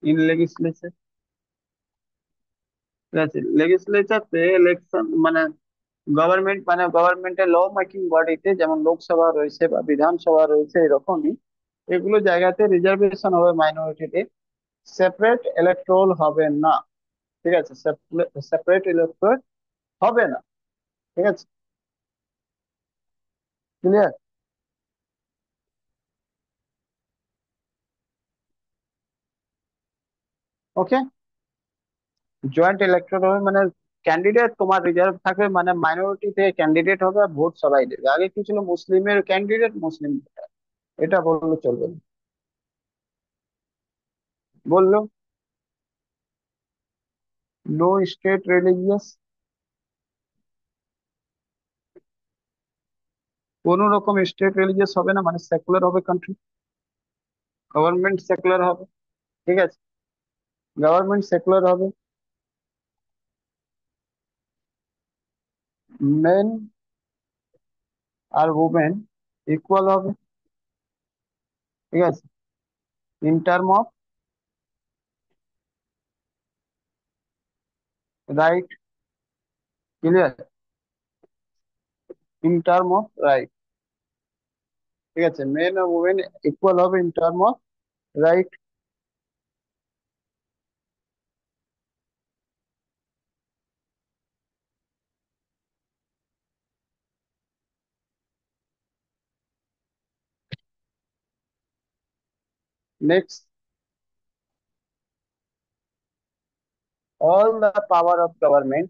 [SPEAKER 1] in legislature. ঠিক আছে, লেজিসলেচারতে ইলেকশন মানে গভর্নমেন্ট, মানে গভর্নমেন্টের ল মেকিং বডিতে, যেমন লোকসভা রয়েছে বা বিধানসভা রয়েছে এরকমই, এগুলো জায়গাতে রিজার্ভেশন হবে মাইনরিটিতে, সেপারেট ইলেকটোরাল হবে না। ঠিক আছে, সেপারেট ইলেকটোরাল হবে না। ঠিক আছে, ক্লিয়ার? ওকে। জয়েন্ট ইলেকটোরাল হবে মানে ক্যান্ডিডেট তোমার রিজার্ভ থাকবে, মানে মাইনরিটি থেকে ক্যান্ডিডেট হবে, আর ভোট সবাই দেবে। আগে কি ছিল, মুসলিমের ক্যান্ডিডেট মুসলিম voter। এটা বললে চলবে না। বললো নো স্টেট রিলিজিয়াস, কোন রকম স্টেট রিলিজিয়াস হবে না, মানে সেকুলার হবে কান্ট্রি, গভর্নমেন্ট সেকুলার হবে। ঠিক আছে, গভর্নমেন্ট সেকুলার হবে। মেন আর ওমেন ইকুয়াল হবে। ঠিক আছে, in term of right. Clear? In term of right. ঠিক আছে, মেন আর ওমেন ইকুয়াল হবে in term of right. Next, all the power of government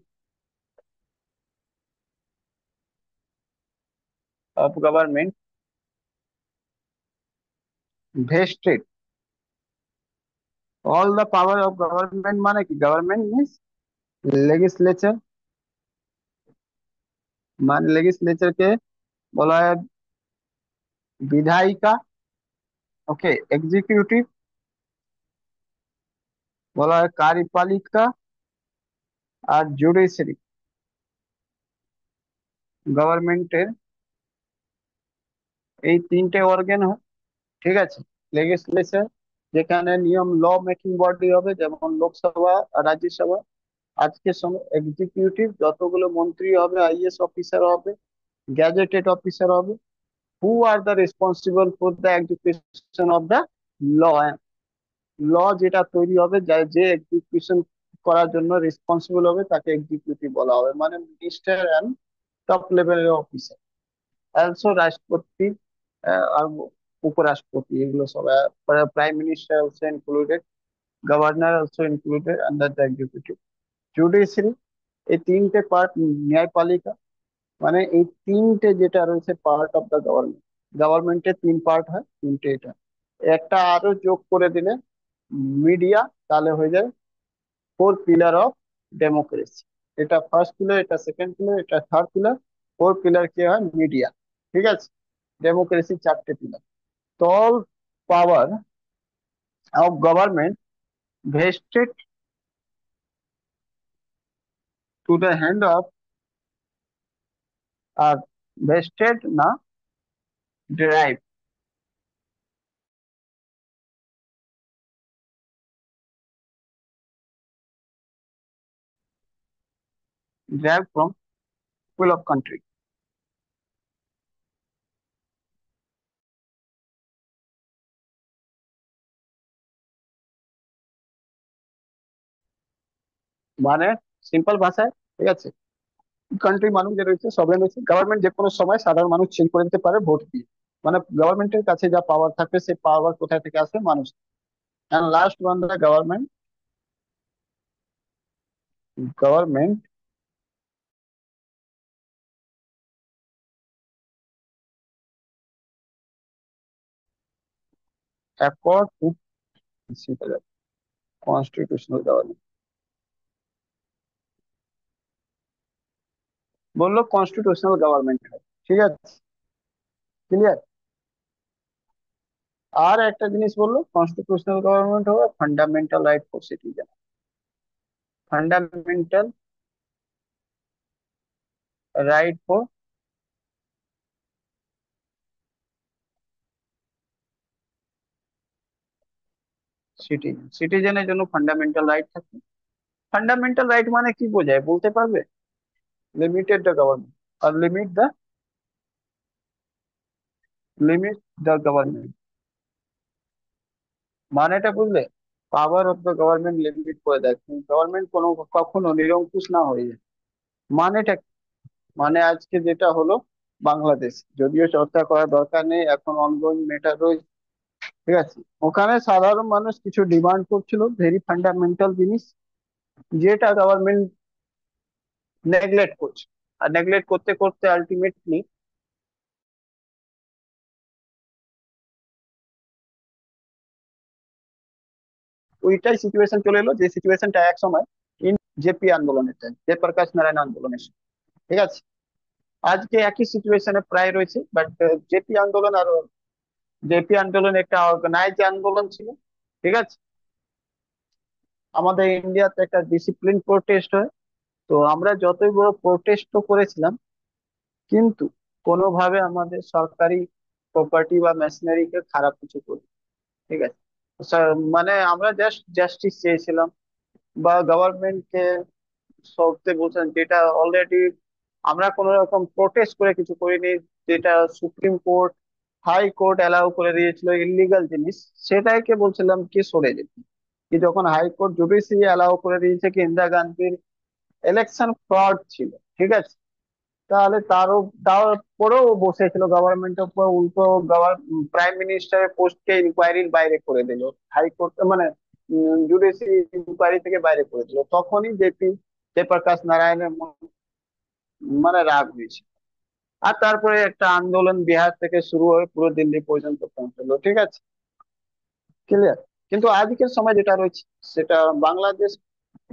[SPEAKER 1] vested, all the power of government মানে কি, government means legislature, মানে legislature কে বলা হয় বিধায়িকা। ওকে, executive বলা হয় কার্যপালিকা, আর জুডিশিয়ারি গভর্নমেন্টের এই তিনটে অর্গান হয়। ঠিক আছে, লেজিসলেচার যেখানে নিয়ম ল মেকিং বডি হবে, যেমন লোকসভা আর রাজ্যসভা। আজকের সময় এক্সিকিউটিভ যতগুলো মন্ত্রী হবে, আইএস অফিসার হবে, গ্যাজেটেড অফিসার হবে, who are the responsible for the execution of the law. Law যেটা তৈরি হবে, যা যে এক্সিকিউশন করার জন্য রেসপন্সিবল হবে তাকে এক্সিকিউটিভ বলা হবে, মানে মিনিস্টার অ্যান্ড টপ লেভেলের অফিসার। অলসো রাষ্ট্রপতি আর উপরাষ্ট্রপতি, এগুলো সবাই, prime minister also included, governor also included under the executive. Judiciary এই তিনটে পার্ট, ন্যায়পালিকা মানে এই তিনটে যেটা রয়েছে পার্ট অফ দ্য গভর্নমেন্ট। গভর্নমেন্টের তিন পার্ট হয়, তিনটে এটা। একটা আরো যোগ করে দিলে মিডিয়া, তাহলে হয়ে যায় ফোর পিলার অফ ডেমোক্রেসি। এটা ফার্স্ট পিলার, এটা সেকেন্ড পিলার, এটা থার্ড পিলার। ফোর পিলার কি হয়, মিডিয়া। ঠিক আছে, ডেমোক্রেসি চারটে পিলার। তো all power of government vested to the hand of, আর ভেস্টেড না, derive, derive from people of country. মানে সিম্পল ভাষায়, ঠিক আছে, কান্ট্রি মানুষ যে রয়েছে সবাই রয়েছে, গভর্নমেন্ট যে কোনো সময় সাধারণ মানুষ চেঞ্জ করে দিতে পারে ভোট দিয়ে। মানে গভর্নমেন্টের কাছে যা পাওয়ার থাকবে, সেই পাওয়ার কোথায় থেকে আসে, মানুষ। And last one, the government accord to constitutional government. বললো কনস্টিটিউশনাল গভর্নমেন্ট হয়। ঠিক আছে, ক্লিয়ার? আর একটা জিনিস বললো, কনস্টিটিউশনাল গভর্নমেন্ট হবে fundamental right for citizen, fundamental right for citizen, সিটিজেনের জন্য ফান্ডামেন্টাল রাইট থাকে। ফান্ডামেন্টাল রাইট মানে কি বোঝায় বলতে পারবে? লিমিটেড দ্য গভর্নমেন্ট, আর লিমিট দ্য গভর্নমেন্ট। মানেটা বুঝলে? Power of the government limit করে দেয়, গভর্নমেন্ট কোনো কখনো নিরঙ্কুশ না হয়ে যায়। মানেটা কি? মানে আজকে যেটা হলো বাংলাদেশ, যদিও চর্চা করার দরকার নেই, এখন অনগোয়িং ম্যাটার রয়েছে, ঠিক আছে। ওখানে সাধারণ মানুষ কিছু ডিমান্ড করছিল, ভেরি ফান্ডামেন্টাল জিনিস, যেটা গভর্নমেন্ট নেগলেক্ট করছে। আর নেগলেক্ট করতে করতে আলটিমেটলি ওইটাই সিচুয়েশন চলে এলো, যে সিচুয়েশনটা এক সময় ইন জেপি আন্দোলনের টাইম, জয়প্রকাশ নারায়ণ আন্দোলনের সময়, ঠিক আছে। আজকে একই সিচুয়েশনে প্রায় রয়েছে, বাট জেপি আন্দোলন আর জেপি আন্দোলন একটা অর্গানাইজ আন্দোলন ছিল, ঠিক আছে। আমাদের ইন্ডিয়াতে একটা ডিসিপ্লিন প্রোটেস্ট হয়, তো আমরা যতই বড় প্রোটেস্ট করেছিলাম, কিন্তু কোনোভাবে আমাদের সরকারি প্রপার্টি বা মেশিনারিকে খারাপ কিছু করি, ঠিক আছে। মানে আমরা জাস্ট জাস্টিস চেয়েছিলাম, বা গভর্নমেন্টকে সবতে বলছেন, যেটা অলরেডি আমরা কোন রকম প্রোটেস্ট করে কিছু করিনি, যেটা supreme court, high court allow করে দিয়েছিল ইলিগাল জিনিস, সেটাকে বলছিলাম কি সরে যেতে। কি যখন হাই কোর্ট জুডিশিয়ারি অ্যালাউ করে দিয়েছে কি ইন্দিরা গান্ধীর ইলেকশন ফ্রড ছিল, ঠিক আছে, তাহলে তারপরেও ও বসেছিল গভর্নমেন্টের উপর, উল্টো প্রাইম মিনিস্টারের পোস্টকে ইনকোয়ারির বাইরে করে দিল, হাইকোর্ট মানে জুডিশিয়ারি ইনকোয়ারি থেকে বাইরে করে দিল, তখনই জেপি জয়প্রকাশ নারায়ণের মানে রাগ হয়েছে। আর তারপরে একটা আন্দোলন বিহার থেকে শুরু হয়ে পুরো দিল্লি পর্যন্ত পৌঁছলো, ঠিক আছে, ক্লিয়ার। কিন্তু আজকের সময় যেটা রয়েছে, সেটা বাংলাদেশ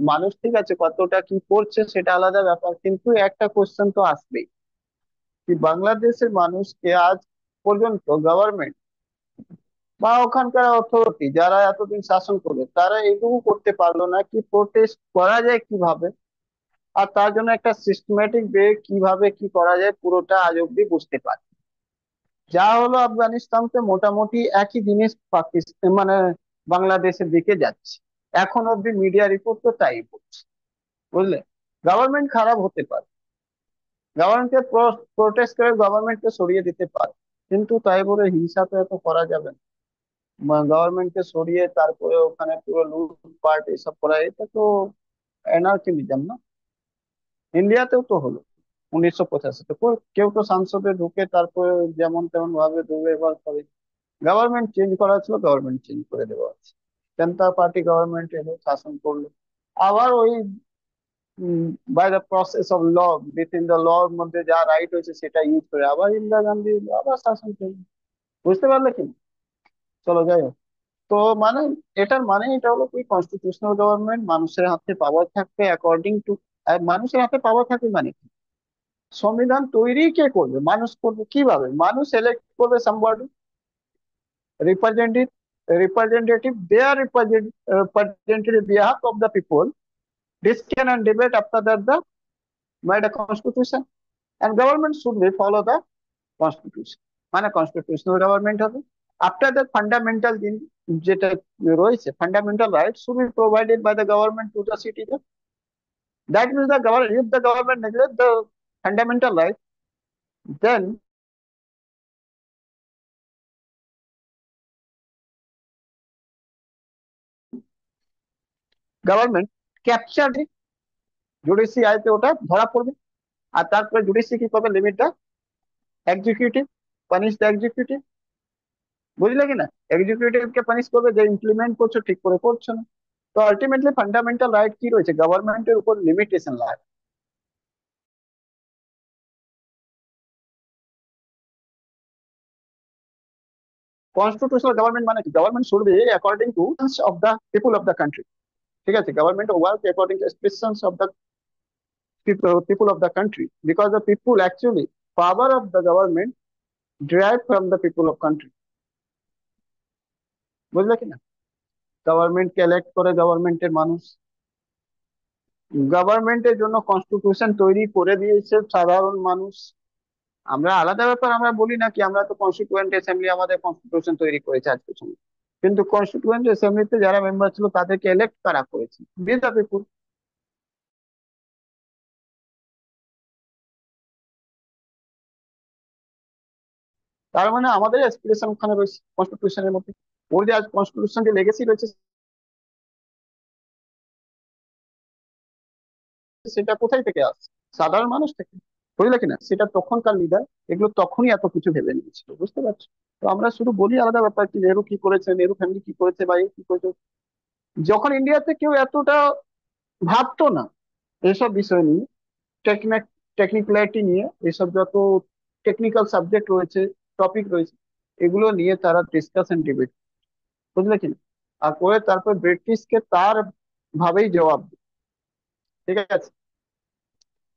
[SPEAKER 1] মানুষ, ঠিক আছে, কতটা কি করছে সেটা আলাদা ব্যাপার, কিন্তু একটা কোশ্চেন তো আসবেই, কি বাংলাদেশের মানুষকে আজ পর্যন্ত গভর্নমেন্ট বা ওখানকার অথরিটি যারা এতদিন শাসন করবে, তারা এইটুকু করতে পারলো না কি প্রোটেস্ট করা যায় কিভাবে, আর তার জন্য একটা সিস্টেমেটিক ওয়ে কিভাবে কি করা যায়, পুরোটা আজ অব্দি বুঝতে পারে। যা হলো আফগানিস্তানকে মোটামুটি একই জিনিস পাকিস্তান মানে বাংলাদেশের দিকে যাচ্ছে, এখন অব্দি মিডিয়া রিপোর্ট তো তাই বলছে, বুঝলে। গভর্নমেন্ট খারাপ হতে পারে, গভর্নমেন্টকে প্রোটেস্ট করে গভর্নমেন্টকে সরিয়ে দিতে পারে, কিন্তু তাই বলে হিংসা তো এত করা যাবে না। গভর্নমেন্টকে সরিয়ে তারপরে ওখানে পুরো লুটপাট এসব করা, এটা তো অ্যানার্কিজম না। ইন্ডিয়াতেও তো হলো 1985-তে, কেউ তো সংসদে ঢুকে তারপরে যেমন তেমন ভাবে দুর্ব্যবহার করে। গভর্নমেন্ট চেঞ্জ করা ছিল, গভর্নমেন্ট চেঞ্জ করে দেওয়া আছে, জনতা পার্টি গভর্নমেন্ট এলো, শাসন করলো, আবার ওই by the process of law, within the লর মধ্যে যা রাইট হয়েছে সেটা ইউজ করে আবার ইন্দিরা গান্ধী এলো, আবার শাসন করলো। বুঝতে পারলে কি? চলো যাই হোক। তো মানে এটার মানে এটা হলো কি, কনস্টিটিউশনাল গভর্নমেন্ট, মানুষের হাতে পাওয়ার থাকবে অ্যাকর্ডিং টু, মানুষের হাতে পাওয়ার থাকবে মানে কি? সংবিধান তৈরি কে করবে? মানুষ করবে কিভাবে? মানুষ এলেক্ট করবে somebody, representative, representative, their representative behalf of the people, discussion and debate after that the made a constitution, and government should be follow the constitution, মানে কনস্টিটিউশনাল গভর্নমেন্ট হবে। আফটার দ্যাট ফান্ডামেন্টাল যেটা রয়েছে, fundamental right should be provided by the government to the citizen. That means the government, if the government neglect the fundamental right, then government capture জুডিশিয়ারিতে, ওটা ধরা পড়বে। আর তারপরে জুডিশিয়ারি কি করবে? Limit the executive, punish the executive, বুঝলে কিনা? এক্সিকিউটিভ কে পানিশ করবে যে ইমপ্লিমেন্ট করছো ঠিক করে করছো না। তো আলটিমেটলি ফান্ডামেন্টাল রাইট কি রয়েছে? গভর্নমেন্টের উপর লিমিটেশন লাগে। কনস্টিটিউশনাল গভর্নমেন্ট মানে কি? Government should be according to of the people of the country, ঠিক আছে। Government work according to expressions of the people of the country, because the people actually power of the government derived from the people of country, বুঝলে কিনা? গভর্নমেন্টকে elect করে গভর্নমেন্টের মানুষ, গভর্নমেন্টের জন্য কনস্টিটিউশন তৈরি করে দিয়েছে সাধারণ মানুষ। আমরা আলাদা ব্যাপার, আমরা বলি না কি আমরা তো কনস্টিটিউয়েন্ট অ্যাসেম্বলি আমাদের কনস্টিটিউশন তৈরি করেছে আজকে সময়, কিন্তু কনস্টিটিউয়েন্ট অ্যাসেম্বলিতে যারা মেম্বার ছিল তাদেরকে ইলেক্ট কারা করেছে? বিল দ্য পিপুল। তার মানে আমাদের এক্সপ্রেশন ওখানে রয়েছে কনস্টিটিউশনের মধ্যে। ওর যে আজ কনস্টিটিউশন যে লেগেসি রয়েছে, সেটা কোথায় থেকে আসছে? সাধারণ মানুষ থেকে। বুঝলে কিনা, সেটা তখনকার লিডার এগুলো তখনই এত কিছু ভেবে নিয়েছিল, বুঝতে পারছো? তো আমরা শুধু বলি আলাদা ব্যাপার, কি নেহরু কি করেছে, নেহরু ফ্যামিলি কি করেছে, বা এ কি করেছে। যখন ইন্ডিয়াতে কেউ এতটা ভাবতো না এইসব বিষয় নিয়ে, টেকনিক টেকনিক্যালিটি নিয়ে, এসব যত টেকনিক্যাল সাবজেক্ট রয়েছে, টপিক রয়েছে, এগুলো নিয়ে তারা ডিসকাশন ডিবেট, বুঝলে কিনা, আর করে তারপর ব্রিটিশকে তার ভাবেই জবাব দিত। ঠিক আছে?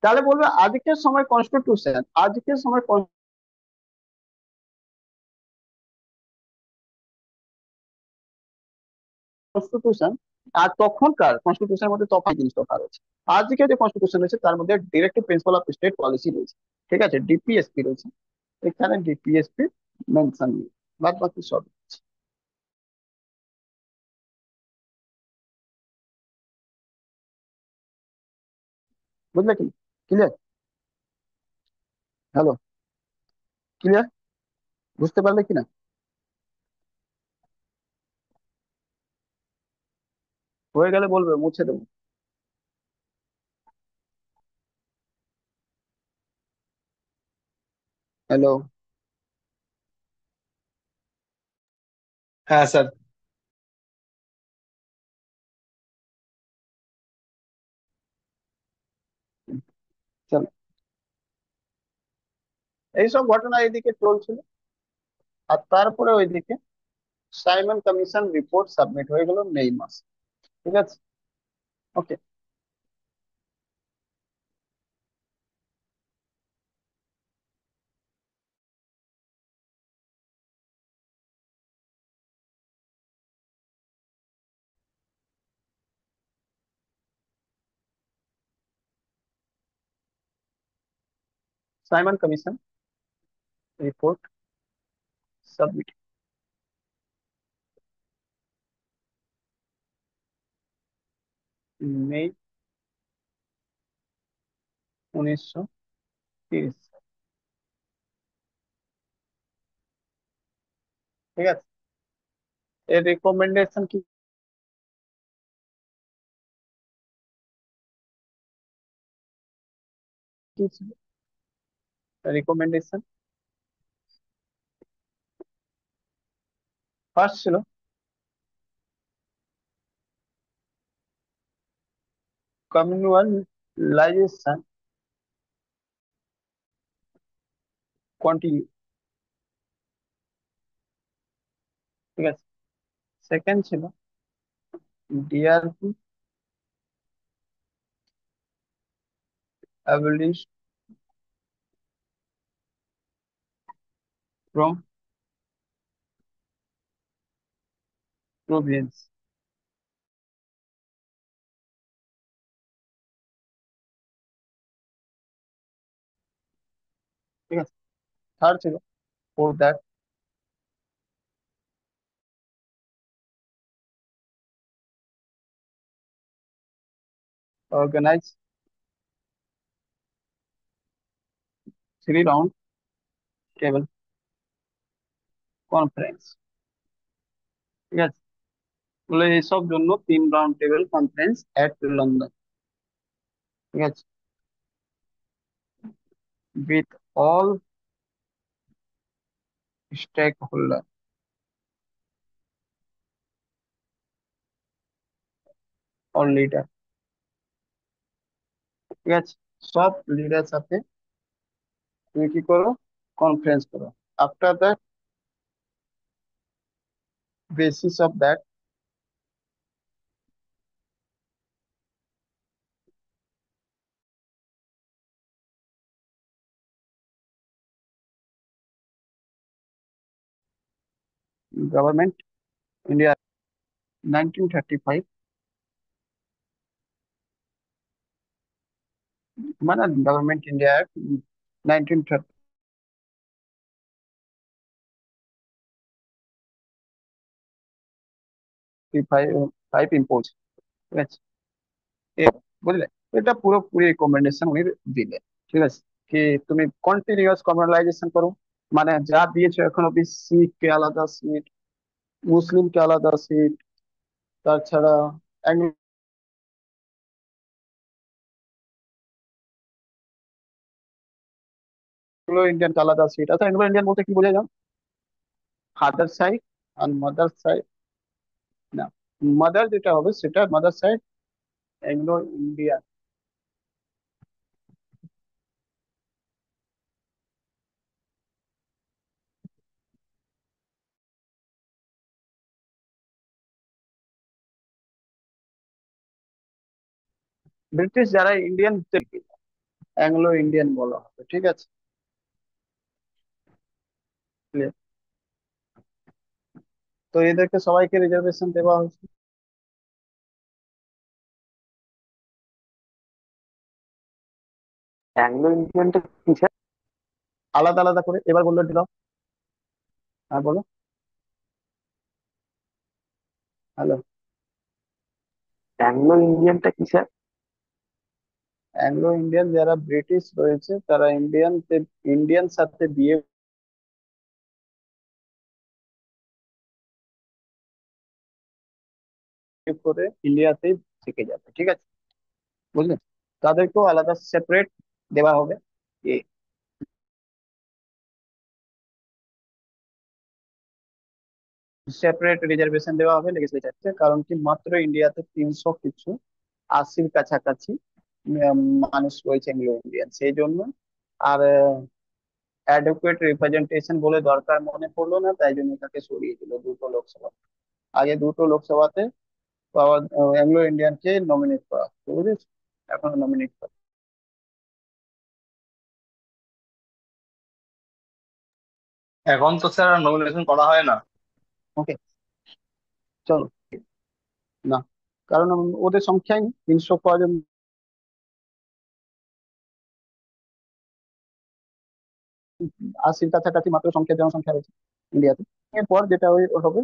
[SPEAKER 1] তাহলে বলবে আজকের সময় কনস্টিটিউশন, আজকের সময় কনস্টিটিউশন আর তখনকার কনস্টিটিউশনের মধ্যে তফাৎ, জিনিস তফাৎ রয়েছে। আজকে যে কনস্টিটিউশন রয়েছে তার মধ্যে directive principal of state policy রয়েছে। ঠিক আছে, ডিপিএসপি রয়েছে, এখানে ডিপিএসপি মেনশন নেই, বাদ বাকি সব রয়েছে। বুঝলে কি? ক্লিয়ার? হ্যালো? ক্লিয়ার? বুঝতে পারলে কিনা? হয়ে গেলে বলবে, মুছে দেবো। হ্যালো?
[SPEAKER 3] হ্যাঁ স্যার।
[SPEAKER 1] চলো, এইসব ঘটনা এদিকে চলছিল, আর তারপরে ওইদিকে সাইমন কমিশন রিপোর্ট সাবমিট হয়ে গেল মে মাসে। ঠিক আছে? ওকে। साइमन कमीशन रिपोर्ट सबमिट, मई 1930। ঠিক আছে? এর রিকমেন্ডেশন কি কি ছিল? রিকমেন্ডেশন ফার্স্ট ছিল কমিউনালাইজেশন কন্টিনিউ। ঠিক আছে? সেকেন্ড ছিল ডিআরপি অ্যাবলিশ ফ্রম প্রভিন্স। ঠিক আছে? থার্ড ছিল for that organise 3 round table conference. ঠিক আছে? বলে এইসব জন্য 3 round table conference at London. ঠিক আছে? With all stakeholder, all leader. ঠিক আছে? সব লিডার সাথে তুমি কি করো? কনফারেন্স করো। After that, basis of that, government India 1935, মানে government India act 1935 five impose. ঠিক আছে? এ- বুঝলে? এটা পুরোপুরি রিকমেন্ডেশন উনি দিলেন। ঠিক আছে? কি তুমি কন্টিনিউয়াস কমিউনালাইজেশন করো, মানে যা দিয়েছো এখন অব্দি সিট কে আলাদা সিট, মুসলিমকে আলাদা সিট, তাছাড়া অ্যাংলো ইন্ডিয়ানকে আলাদা সিট। আচ্ছা, অ্যাংলো ইন্ডিয়ান বলতে কি বোঝা যায়? ফাদার সাইড আর মাদার সাইড, না, মাদার যেটা হবে সেটা mother side Anglo Indian. British যারা ইন্ডিয়ান অ্যাংলো ইন্ডিয়ান বলা হবে, ঠিক আছে? Clear? তো এদেরকে সবাইকে রিজার্ভেশন দেওয়া হয়েছে।
[SPEAKER 2] অ্যাংলো ইন্ডিয়ানটা কিসের?
[SPEAKER 1] আলাদা আলাদা করে, এবার বললো দিলাম। হ্যাঁ বলো। হ্যালো।
[SPEAKER 2] অ্যাংলো ইন্ডিয়ানটা কিসের?
[SPEAKER 1] অ্যাংলো ইন্ডিয়ান যারা ব্রিটিশ রয়েছে তারা ইন্ডিয়ান সাথে বিয়ে করে ইন্ডিয়াতেই থেকে যাবে, ঠিক আছে? বুঝলেন? তাদেরকেও আলাদা সেপারেট দেওয়া হবে, সেপারেট রিজার্ভেশন দেওয়া হবে লেজিসলেচারকে। কারণ কি, মাত্র ইন্ডিয়াতে 300 কিছু 80-র কাছাকাছি উম, মানুষ রয়েছে এংলো ইন্ডিয়ান, সেই জন্য। আর অ্যাডুকুয়েট রিপ্রেজেন্টেশন বলে দরকার মনে পড়লো না, তাই জন্য তাকে সরিয়ে দিল দুটো লোকসভা। আগে দুটো লোকসভাতে পাওয়া অ্যাংলো ইন্ডিয়ানকে নমিনেট করা হতো, বুঝেছ? এখন নমিনেট করা।
[SPEAKER 3] এখন তো স্যার নমিনেশন করা হয় না।
[SPEAKER 1] ওকে, চলো। না, কারণ ওদের সংখ্যাই 380-র কাছাকাছি মাত্র সংখ্যা, জনসংখ্যা রয়েছে ইন্ডিয়াতে। এরপর যেটা হবে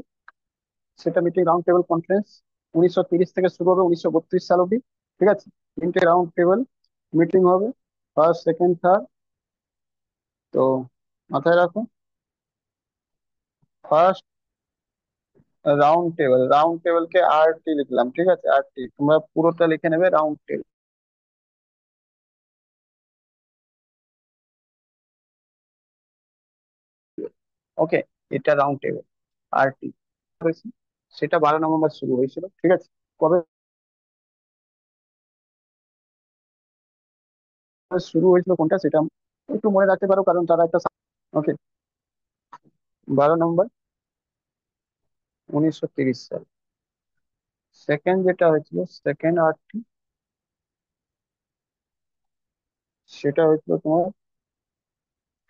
[SPEAKER 1] সেটা মিটিং রাউন্ড টেবিল কনফারেন্স। 1930 থেকে শুরু হবে 1932 সাল অব্দি, ঠিক আছে? তিনটে রাউন্ড টেবিল মিটিং হবে, ফার্স্ট, সেকেন্ড, থার্ড। তো মাথায় রাখো, ফার্স্ট রাউন্ড টেবিলকে RT লিখলাম, ঠিক আছে? RT, তোমরা পুরোটা লিখে নেবে, রাউন্ড টেবিল। ওকে, এটা রাউন্ড টেবিল, RT হয়েছে। সেটা 12 নভেম্বর শুরু হয়েছিল, ঠিক আছে? কবে শুরু হয়েছিল কোনটা সেটা একটু মনে রাখতে পারো, কারণ তারা একটা। ওকে, 12 নভেম্বর 1930 সাল। সেকেন্ড যেটা হয়েছিল, সেকেন্ড RT, সেটা হয়েছিল তোমার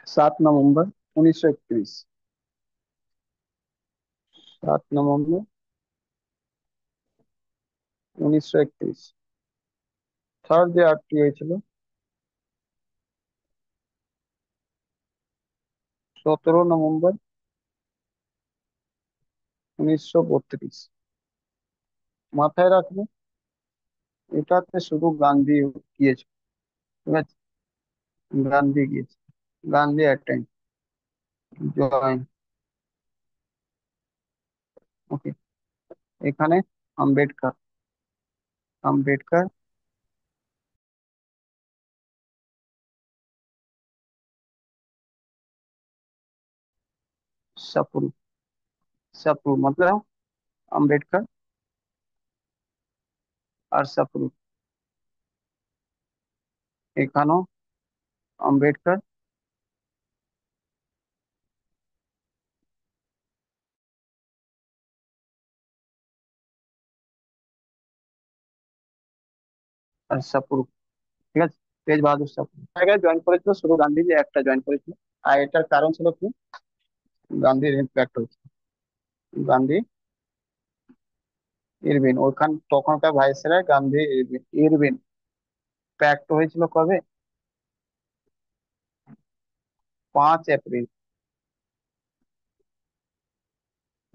[SPEAKER 1] 7 নভেম্বর 1931। 7 নভেম্বর 1931। থার্ড যে RT হয়েছিল 17 নভেম্বর 1932। মাথায় রাখবে, এটাতে শুধু গান্ধী গিয়েছে, ঠিক আছে? গান্ধী গিয়েছে, গান্ধী অ্যাটেন্ড, জয়েন। ওকে, এখানে আম্বেদকর, আম্বেদকর सप्रू, सप्रू मतलब अम्बेडकर আর सप्रू। এখানেও আম্বেদকর আর सप्रू, ঠিক আছে? তেজ বাহাদুর সপ্রু জায়গায় জয়েন করেছিল, শুধু গান্ধীজি একটা জয়েন করেছিল। আর এটার কারণ ছিল কি, গান্ধীর ইম্প্যাক্ট হয়েছে। গান্ধী ইরভিন, ওখান তখনকার viceroy Gandhi Irwin, Irwin pact হয়েছিল কবে? 5 এপ্রিল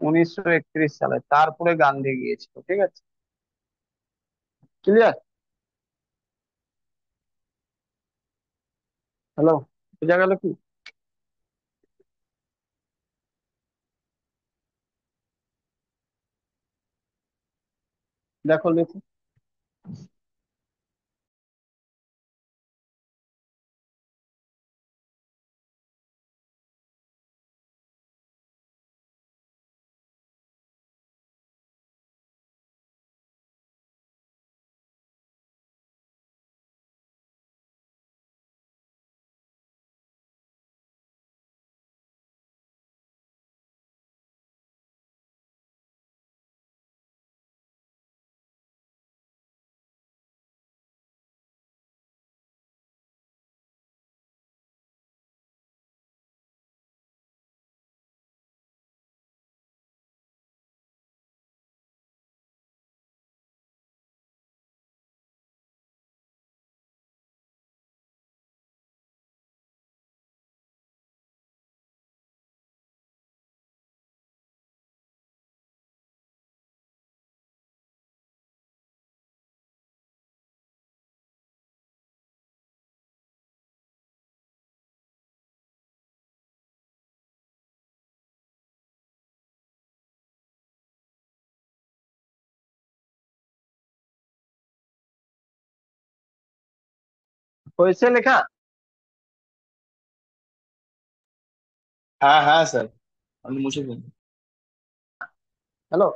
[SPEAKER 1] 1931 সালে। তারপরে গান্ধী গিয়েছিল, ঠিক আছে? ক্লিয়ার? হ্যালো, বোঝা গেল কি? দেখো লিখো। হয়েছে লেখা?
[SPEAKER 3] হ্যাঁ হ্যাঁ স্যার, আমি মুছে দিন।
[SPEAKER 1] হ্যালো।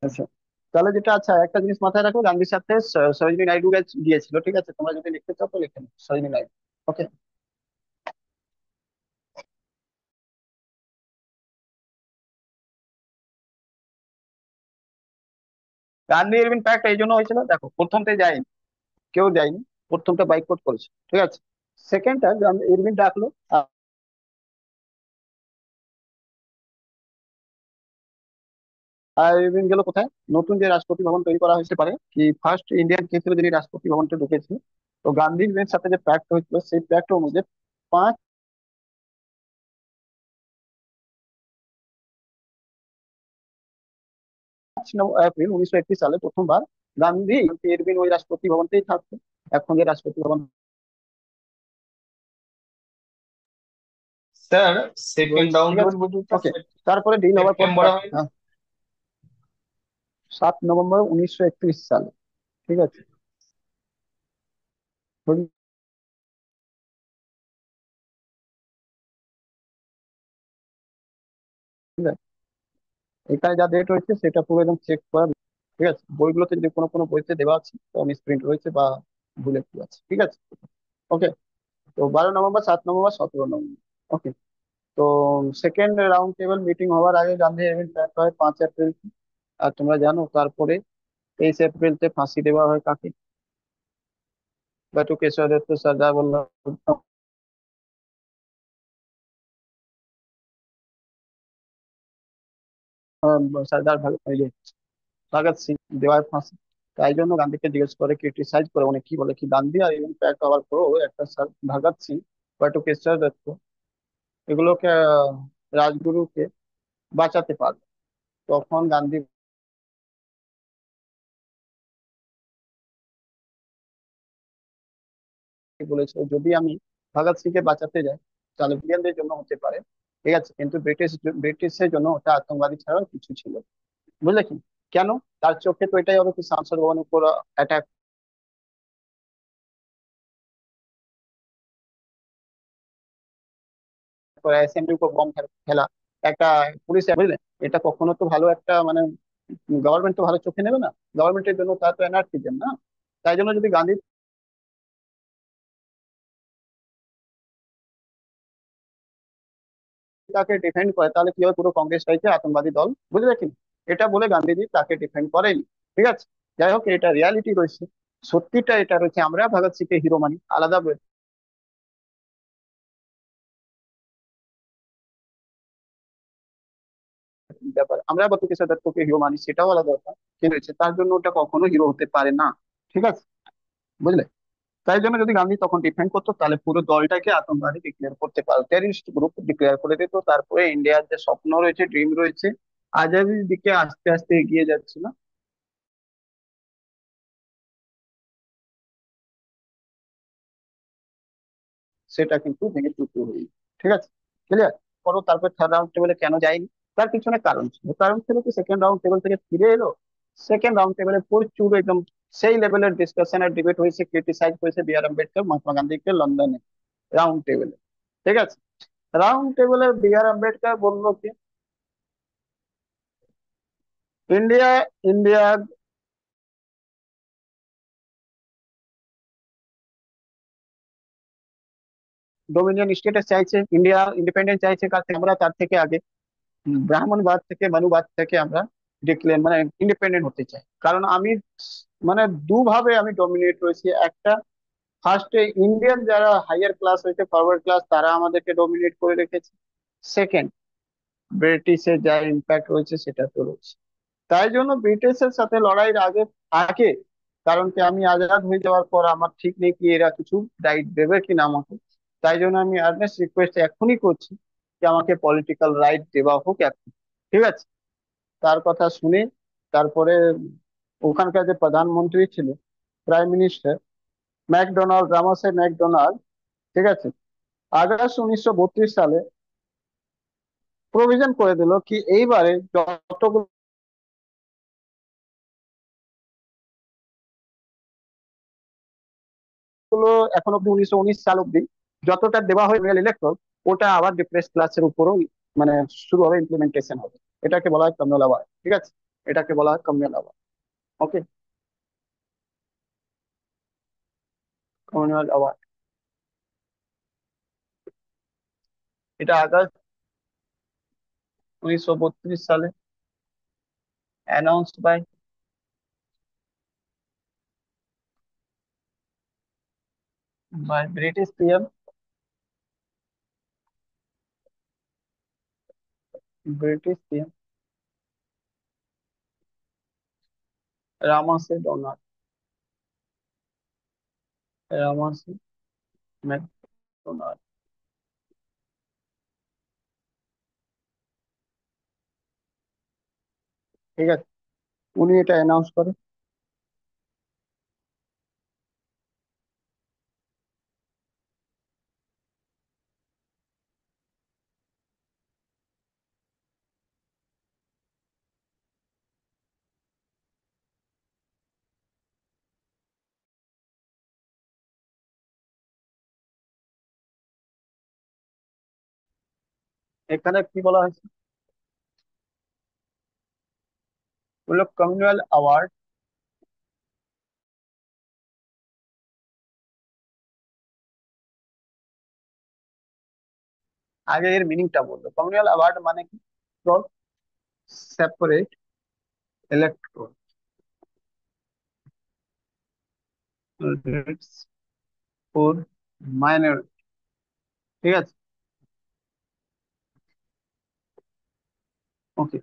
[SPEAKER 1] আচ্ছা, তাহলে যেটা, আচ্ছা একটা জিনিস মাথায় রাখো, গান্ধীর সাথে সরোজিনী নাইডু গিয়েছিল, ঠিক আছে? তোমরা যদি লিখতে চাও তো লিখে নাও সরোজিনী নাইডু। ওকে। গান্ধী ইরভিন প্যাক্ট এই জন্য হয়েছিল, দেখো প্রথমতে যায়নি, কেউ যায়নি, প্রথমটা বাইকআউট করেছে, ঠিক আছে? সেকেন্ডটা গান্ধী ইরভিন ডাকলো, আর ইরভিন গেল কোথায়? নতুন যে রাষ্ট্রপতি ভবন তৈরি করা হয়েছে পারে কি, ফার্স্ট ইন্ডিয়ান কে ছিল যিনি রাষ্ট্রপতি ভবনটা ঢুকেছিল। তো গান্ধী ইরভিনের সাথে যে প্যাক্ট হয়েছিল, সেই প্যাক্ট অনুযায়ী 5 এপ্রিল 1931 সালে প্রথমবার গান্ধী ইরভিন ওই রাষ্ট্রপতি ভবনতেই থাকতো, এখন যে রাষ্ট্রপতি ভবন
[SPEAKER 3] স্যার, সেকেন্ড
[SPEAKER 1] রয়েছে,
[SPEAKER 3] রাউন্ড
[SPEAKER 1] ঠিক আছে?
[SPEAKER 3] টেবিল মিটিংটা
[SPEAKER 1] ওকে। তারপরে ডিল হওয়ার পর
[SPEAKER 3] সেপ্টেম্বরে হয়।
[SPEAKER 1] 7 নভেম্বর 1931 সালে, ঠিক আছে? বুঝলে? এখানে যা ডেট হয়েছে সেটা পুরো একদম চেক করা, ঠিক আছে? বইগুলোতে যদি কোনো কোনো বইতে দেওয়া আছে তো মিসপ্রিন্ট রয়েছে বা ভুলে কি আছে, ঠিক আছে? ওকে। তো 12 নভেম্বর, 7 নভেম্বর, 17 নভেম্বর। ওকে। তো সেকেন্ড রাউন্ড টেবিল মিটিং হওয়ার আগে গান্ধী ইভেন্ট প্ল্যান হয় 5 এপ্রিল। আর তোমরা জানো তারপরে 23 এপ্রিলতে ফাঁসি দেওয়া হয় কাকে? বটুকেশ্বর দত্ত, সর্দার বল্লভ, সর্দার ভগৎ সিং দেওয়ার ফাঁসি। তাই জন্য গান্ধীকে জিজ্ঞেস করে, ক্রিটিসাইজ করে, উনি কি বলে কি, গান্ধী আর ইভেন্ট প্যাক্ট হওয়ার পরও একটা ভগৎ সিং, বটুকেশ্বর দত্ত, এগুলোকে রাজগুরুকে বাঁচাতে পারবে। তখন গান্ধী বলেছিল, যদি আমি ভগৎ সিং কে বাঁচাতে যাই তাহলে ইন্ডিয়ানদের জন্য হতে পারে, ঠিক আছে, কিন্তু ব্রিটিশের জন্য ওটা আতঙ্কবাদী ছাড়া কিছু ছিল না। বুঝলে কি? কেন? তার চোখে তো এটাই হবে কি, সংসদ ভবনের উপর অ্যাটাক করে, অ্যাসেম্বলির উপর বম ফেলা, একটা পুলিশ, বুঝলে? এটা কখনো তো ভালো একটা মানে গভর্নমেন্ট তো ভালো চোখে নেবে না। গভর্নমেন্টের জন্য তার তো অ্যানার্কিজম না। তাই জন্য যদি গান্ধী তাকে ডিফেন্ড করে তাহলে কি হয়, পুরো কংগ্রেসটাকে আতঙ্কবাদী দল, বুঝলে কি? এটা বলে গান্ধীজি তাকে ডিফেন্ড করেনি, ঠিক আছে? যাই হোক, এটা রিয়ালিটি রয়েছে, সত্যিটা এটা রয়েছে। আমরা ভগৎ সিং কে হিরো মানি, আলাদা ব্যাপার। আমরা বটুকেশ্বর দত্তকে হিরো মানি, সেটাও আলাদা ব্যাপার, ঠিক আছে? তার জন্য ওটা কখনো হিরো হতে পারে না, ঠিক আছে? বুঝলে? তাই জন্য যদি গান্ধী তখন ডিফেন্ড করতো তাহলে পুরো দলটাকে আতঙ্কবাদী ডিক্লেয়ার করতে পারতো, টেররিস্ট গ্রুপ ডিক্লেয়ার করে দিত। তারপরে ইন্ডিয়ার যে স্বপ্ন রয়েছে, ড্রিম রয়েছে, আজাদির দিকে আস্তে আস্তে এগিয়ে যাচ্ছিল, সেটা কিন্তু ভেঙে চুরচুর হয়ে যেত। ঠিক আছে? ক্লিয়ার করো। তারপর থার্ড রাউন্ড টেবিলে কেন যায়নি? তার পিছনে কারণ ছিল, কারণ ছিল কি সেকেন্ড রাউন্ড টেবিল থেকে ফিরে এলো। সেকেন্ড রাউন্ড টেবিলে প্রচুর একদম সেই লেভেলের ডিসকাশন আর ডিবেট হয়েছে, ক্রিটিসাইজ করেছে বি আর আম্বেদকর মহাত্মা গান্ধীকে লন্ডনে রাউন্ড টেবিলে। ঠিক আছে, রাউন্ড টেবিলে বি আর আম্বেদকর বললো কি ইন্ডিয়া ইন্ডিয়া ডোমিনিয়ন স্টেটাস চাইছে, ইন্ডিয়া ইন্ডিপেন্ডেন্স চাইছে কার থেকে, আমরা তার থেকে আগে ব্রাহ্মণবাদ থেকে মনুবাদ থেকে আমরা ডিক্লেয়ার মানে ইন্ডিপেন্ডেন্ট হতে চাই। কারণ আমি মানে দুভাবে আমি ডমিনেট রয়েছি, একটা ফার্স্টে ইন্ডিয়ান যারা হাইয়ার ক্লাস হয়েছে ফরওয়ার্ড ক্লাস তারা আমাদেরকে ডমিনেট করে রেখেছে, সেকেন্ড ব্রিটিশের যা ইম্প্যাক্ট রয়েছে সেটা তো রয়েছে। তাই জন্য ব্রিটিশের সাথে লড়াইয়ের আগে আগে, কারণ কি আমি আজাদ হয়ে যাওয়ার পর আমার ঠিক নেই কি এরা কিছু রাইট দেবে কিনা আমাকে। তাই জন্য আমি আর্নেস্ট রিকোয়েস্ট এখনই করছি যে আমাকে পলিটিক্যাল রাইট দেওয়া হোক এখন। ঠিক আছে, তার কথা শুনে তারপরে ওখানকার যে প্রধানমন্ত্রী ছিল, প্রাইম মিনিস্টার ম্যাকডোনাল্ড, রামাসে ম্যাকডোনাল্ড, ঠিক আছে, আগস্ট 1932 সালে প্রভিশন করে দিল কি এইবারে যতগুলো এখন অব্দি 1919 সাল অব্দি যতটা দেওয়া হয় মেল ইলেকট্রল, ওটা আবার ডিপ্রেস ক্লাসের উপরও মানে শুরু হবে, ইমপ্লিমেন্টেশন হবে। এটাকে বলা হয় কমিউনাল আওয়ার্ড। ঠিক আছে, এটাকে বলা হয় communal award. Okay, communal award, এটা আগস্ট 1932 সালে announced by British PM, British PM Ramsay Donald, Ramsay MacDonald. ঠিক আছে, উনি এটা অ্যানাউন্স করেন। এখানে কি বলা হয়েছে, বললো কমিউনাল অ্যাওয়ার্ড। আগে এর মিনিংটা বললো, কমিউনাল অ্যাওয়ার্ড মানে কি, সেপারেট ইলেকট্রোল ফর মাইনরিটি। ঠিক আছে, ওকে,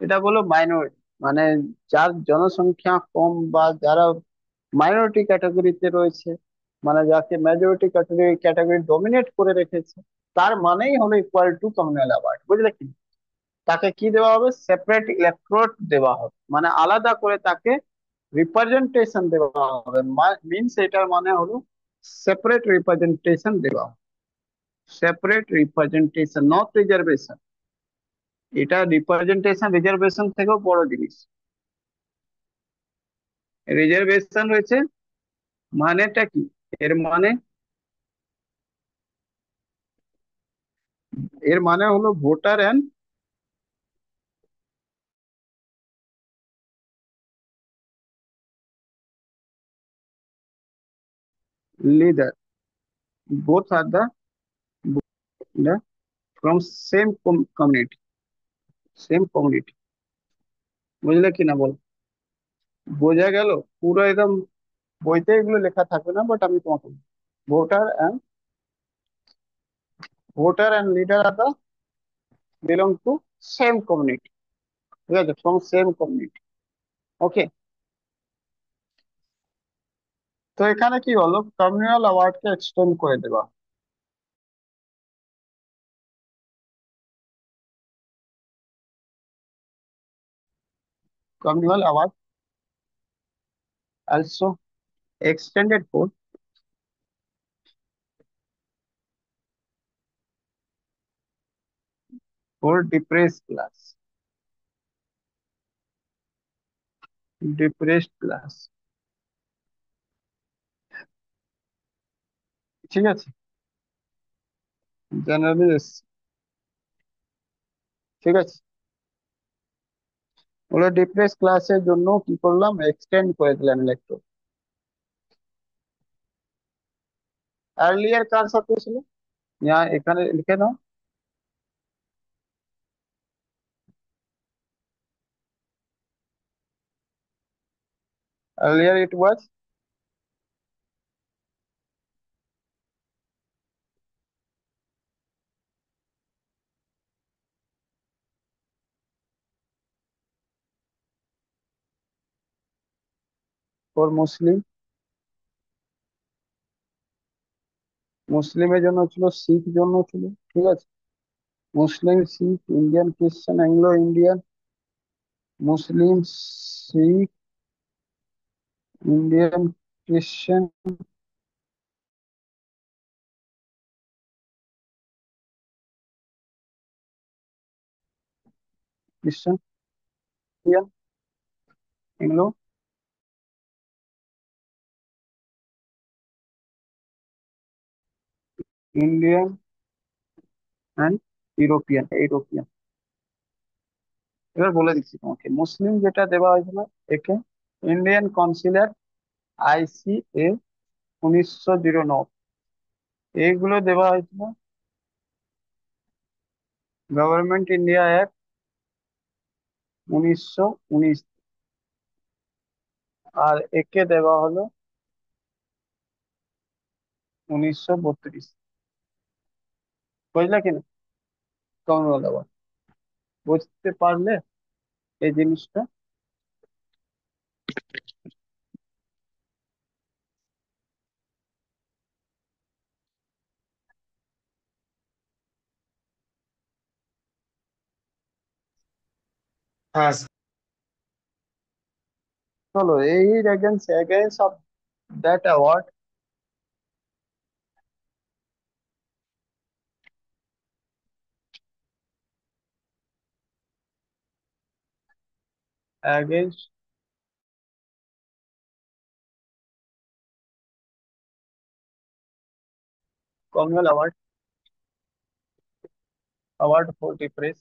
[SPEAKER 1] এটা বলো মাইনরিটি মানে যার জনসংখ্যা কম বা যারা মাইনরিটি ক্যাটাগরিতে রয়েছে, মানে যাকে মেজরিটি ক্যাটাগরি ক্যাটাগরি ডমিনেট করে রেখেছে, তার মানেই হলো ইকুয়াল টু কমিউনাল অ্যাওয়ার্ড। বুঝলে কি, তাকে কি দেওয়া হবে, সেপারেট ইলেকট্রোড দেওয়া হবে, মানে আলাদা করে তাকে রিপ্রেজেন্টেশন দেওয়া হবে। মিনস এটার মানে হলো সেপারেট রিপ্রেজেন্টেশন দেওয়া, সেপারেট রিপ্রেজেন্টেশন নট রিজার্ভেশন। এটা রিপ্রেজেন্টেশন রিজার্ভেশন থেকেও বড় জিনিস। রিজার্ভেশন রয়েছে মানেটা কি, এর মানে, এর মানে হলো voter and leader both are the from same community, same community। বুঝলে কি না বল, বোঝা গেল পুরো একদম, বইতে এগুলো লেখা থাকবে না, বাট আমি তোমাকে voter and voter and leader are the belong to same community. ঠিক আছে, ফ্রম সেম কমিউনিটি। ওকে, তো এখানে কি হলো, কমিউনাল অ্যাওয়ার্ডকে এক্সটেন্ড করে দেওয়া। কমিউনাল অ্যাওয়ার্ড also extended और डिप्रेस क्लास, ডিপ্রেসড ক্লাস, ঠিক আছে, জেনারেলি, ঠিক আছে। ওগুলো ডিপ্রেস ক্লাসের জন্য কি করলাম, এক্সটেন্ড করে দিলাম ইলেকট্রন। আর্লিয়ার কার সাথে ছিল, এখানে লিখে নাও। Earlier it was for Muslim, মুসলিমের জন্য ছিল, শিখ জন্য ছিল, ঠিক আছে। মুসলিম, শিখ, ইন্ডিয়ান খ্রিস্টান, অ্যাংলো ইন্ডিয়ান, মুসলিম, শিখ, ইন্ডিয়ান খ্রিস্টান, খ্রিস্টান, ইন্ডিয়ান, এগুলো ইন্ডিয়ান অ্যান্ড ইউরোপিয়ান, ইউরোপিয়ান। এবার বলে দিচ্ছি তোমাকে, মুসলিম যেটা দেওয়া হয়েছিল একে ইন্ডিয়ান কাউন্সিলের ICA 1909, এইগুলো দেওয়া হয়েছিল গভর্নমেন্ট ইন্ডিয়া অ্যাক্ট 1919, আর একে দেওয়া হলো 1932। বুঝলা কিনা, কমনওয়েলথ অ্যাওয়ার্ড, বুঝতে পারলে এই জিনিসটা?
[SPEAKER 3] হ্যাঁ।
[SPEAKER 1] চলো, এই against of that award, against Commonwealth award, award for depress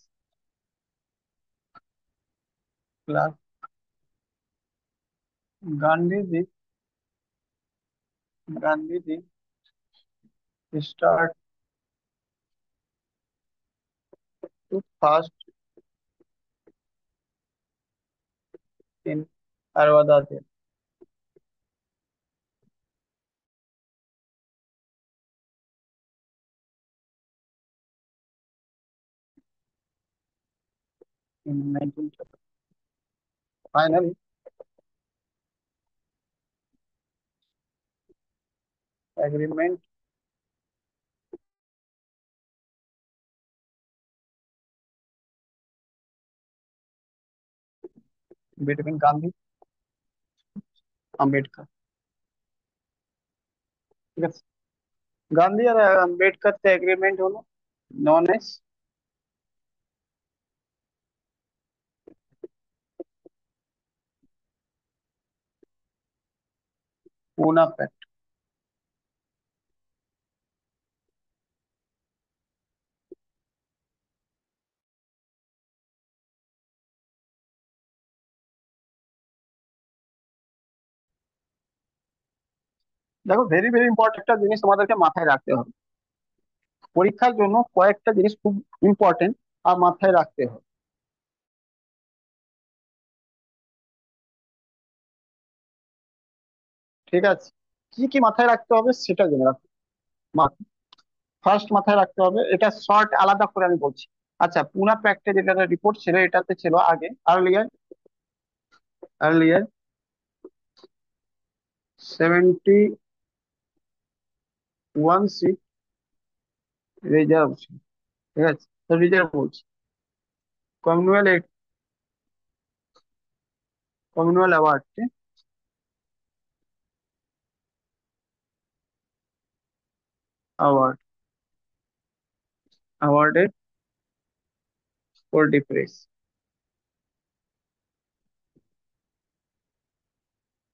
[SPEAKER 1] class, Gandhiji, Gandhiji start to fast in Arvada jail, in 1930. Finally, agreement between Gandhi, Ambedkar, ঠিক আছে। গান্ধী আর আম্বেদকর তে এগ্রিমেন্ট হলো, নন এস পুনা প্যাক্ট। দেখো, ভেরি ভেরি ইম্পর্টেন্ট একটা জিনিস তোমাদেরকে মাথায় রাখতে হবে, পরীক্ষার জন্য কয়েকটা জিনিস খুব ইম্পর্টেন্ট আর মাথায় রাখতে হবে, ঠিক আছে। কি কি মাথায় রাখতে হবে সেটা জেনে রাখো। ফার্স্ট মাথায় রাখতে হবে, এটা শর্ট আলাদা করে আমি বলছি। আচ্ছা, পুনা প্যাক্টে যেটা রিপোর্ট ছিল, এটাতে ছিল আগে আর্লিয়ার, আর্লিয়ার 71 সিট রিজার্ভ ছিল, ঠিক আছে, তো রিজার্ভ বলছি। কমনওয়েলথ, কমনওয়েলথ অ্যাওয়ার্ড, অ্যাওয়ার্ড, অ্যাওয়ার্ডের or depress.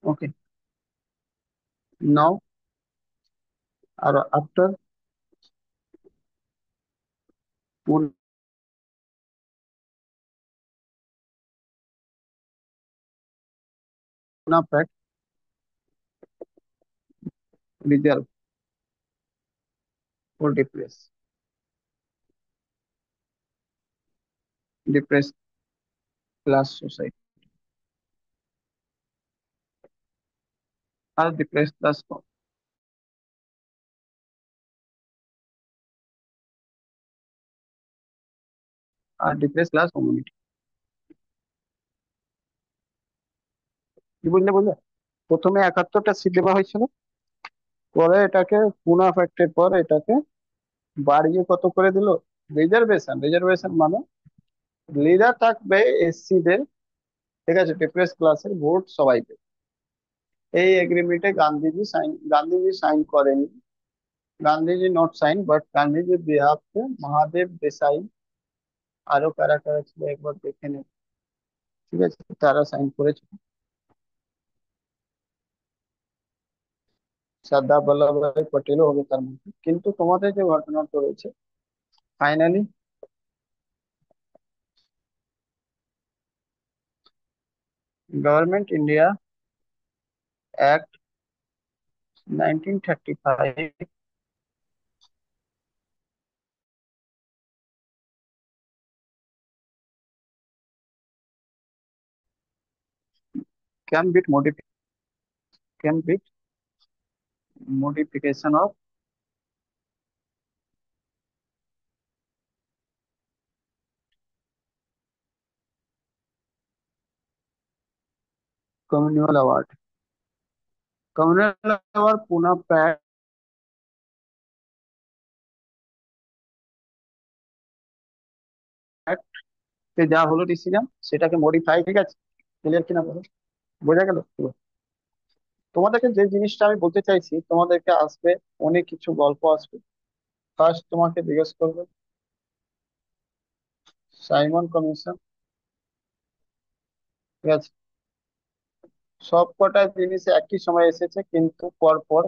[SPEAKER 1] Okay. Now, or after Pune Pact Reserve or depressed class society or depressed class or depressed class community. কি বুঝলে বুঝলে? প্রথমে 71টা সিট দেওয়া হয়েছিল, পরে এটাকে পুনা ফ্যাক্টের পর এটাকে বাড়িয়ে কত করে দিল? রিজার্ভেশন। রিজার্ভেশন মানে লিডার থাকবে এসসি দের, ঠিক আছে, ডিপ্রেস ক্লাসের ভোট সবাই দেবে। এই এগ্রিমেন্টে গান্ধীজি সাইন করেনি। গান্ধীজি নট সাইন, বাট গান্ধীজির বিহাফে মহাদেব দেসাই, আরো কারা কারা ছিল একবার দেখে নেব, ঠিক আছে, তারা সাইন করেছে। সর্দার বল্লভভাই পটেলও হবে তার মধ্যে। কিন্তু তোমাদের যে ঘটনাটা রয়েছে, finally government India act 1935 can be can be modification of communal award. Communal award Pune pact যা হলো ডিসিশন সেটাকে মডিফাই, ঠিক আছে, ক্লিয়ার কিনা বলো, বোঝা গেল পুরো? তোমাদেরকে যে জিনিসটা আমি বলতে চাইছি, তোমাদেরকে আসবে অনেক কিছু গল্প আসবে। ফার্স্ট তোমাকে জিজ্ঞেস করবে সাইমন কমিশন, ঠিক আছে, সব কটা জিনিস একই সময় এসেছে কিন্তু পর পর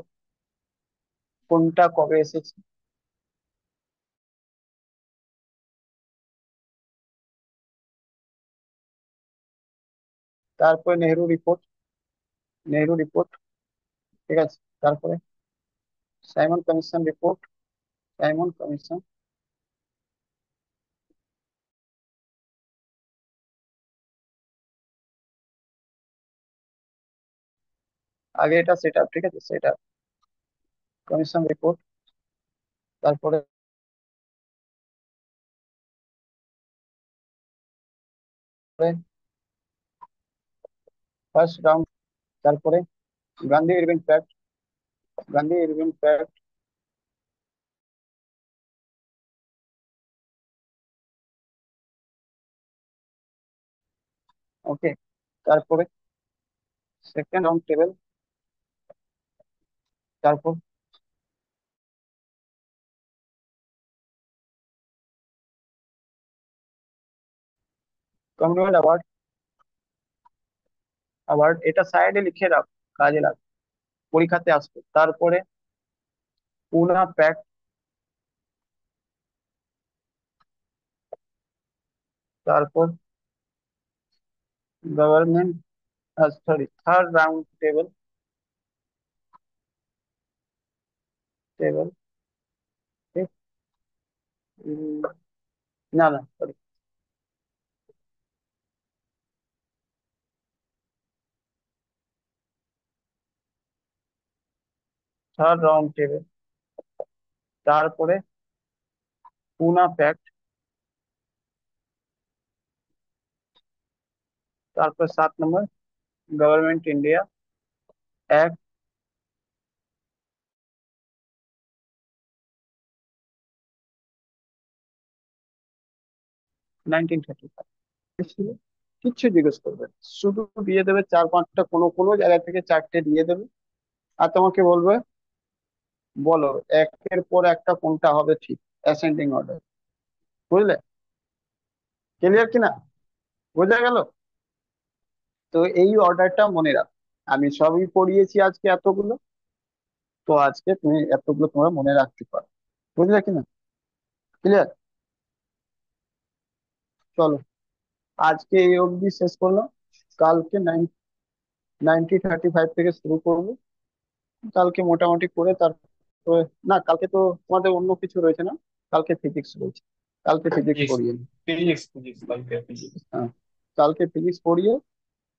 [SPEAKER 1] কোনটা কবে এসেছে। তারপরে নেহেরু রিপোর্ট, ঠিক আছে, তারপরে Simon commission report, Simon commission, আগে এটা সেট আপ, ঠিক আছে, সেট আপ কমিশন রিপোর্ট, তারপরে ফার্স্ট রাউন্ড, তারপরে Gandhi Irwin pact, Gandhi Irwin pact, okay, তারপরে সেকেন্ড রাউন্ড টেবিল, তারপর কমনওয়েলথ অ্যাওয়ার্ড। অ্যাওয়ার্ড এটা সাইডে লিখে রাখ, কাজে লাগ, পরীক্ষাতে আসবে। তারপরে পুনা প্যাক্ট, তারপর government, sorry, third round table, ঠিক, উম, না না সরি, থার্ড রাউন্ড টেবিল, তারপরে পুনা প্যাক্ট, তারপর 7 নম্বর গভর্নমেন্ট ইন্ডিয়া অ্যাক্ট 1935। কিচ্ছু জিজ্ঞেস করবে না, শুধু দিয়ে দেবে 4-5টা, কোনো কোনো জায়গা থেকে 4টে দিয়ে দেবে, আর তোমাকে বলবে বলো একের পর একটা কোনটা হবে ঠিক, অ্যাসেন্ডিং অর্ডার, বুঝলে? ক্লিয়ার কিনা? বোঝা গেল? তো এই অর্ডারটা মনে রাখ, আমি সবই পড়িয়েছি আজকে এতগুলো, তো আজকে তুমি এতগুলো তোমরা মনে রাখতে পারো। বুঝলে কিনা? ক্লিয়ার? চলো, আজকে এই অবধি শেষ করলাম। কালকে 90-35 থেকে শুরু করব। কালকে মোটামুটি করে তারপরে, না কালকে তো তোমাদের অন্য কিছু রয়েছে না, কালকে ফিজিক্স রয়েছে, কালকে ফিজিক্স
[SPEAKER 3] ফিজিক্স,
[SPEAKER 1] পড়িয়ে নিই।
[SPEAKER 3] ফিজিক্স, ফিজিক্স কালকে ফিজিক্স।
[SPEAKER 1] হ্যাঁ, কালকে ফিজিক্স পড়িয়ে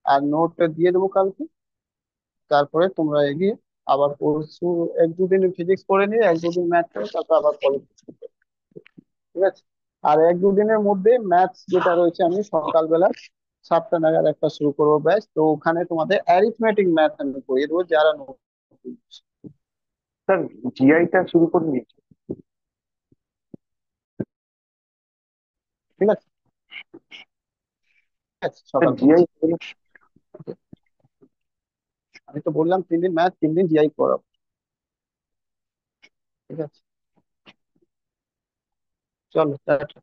[SPEAKER 1] আর নোটটা দিয়ে দেবো কালকে। তারপরে তোমরা এগিয়ে আবার পরশু 1-2 দিন ফিজিক্স পড়ে নিয়ে 1-2 দিন ম্যাথ করে তারপর আবার কলেজ। ঠিক আছে? আর 1-2 দিনের মধ্যে ম্যাথস যেটা রয়েছে আমি সকালবেলা 7টা নাগাদ একটা শুরু করবো ব্যাচ, তো ওখানে তোমাদের অ্যারিথমেটিক ম্যাথ আমি পড়িয়ে দেবো যারা নতুন।
[SPEAKER 2] স্যার, জিআইটা শুরু করে দিয়েছি।
[SPEAKER 1] ঠিক আছে? ঠিক আছে,
[SPEAKER 2] স্যার,
[SPEAKER 1] সকাল থেকে।
[SPEAKER 2] জিআই।
[SPEAKER 1] আমি তো বললাম 3 দিন ম্যাথ 3 দিন জিআই করাবো। ঠিক আছে, চলো টাটা।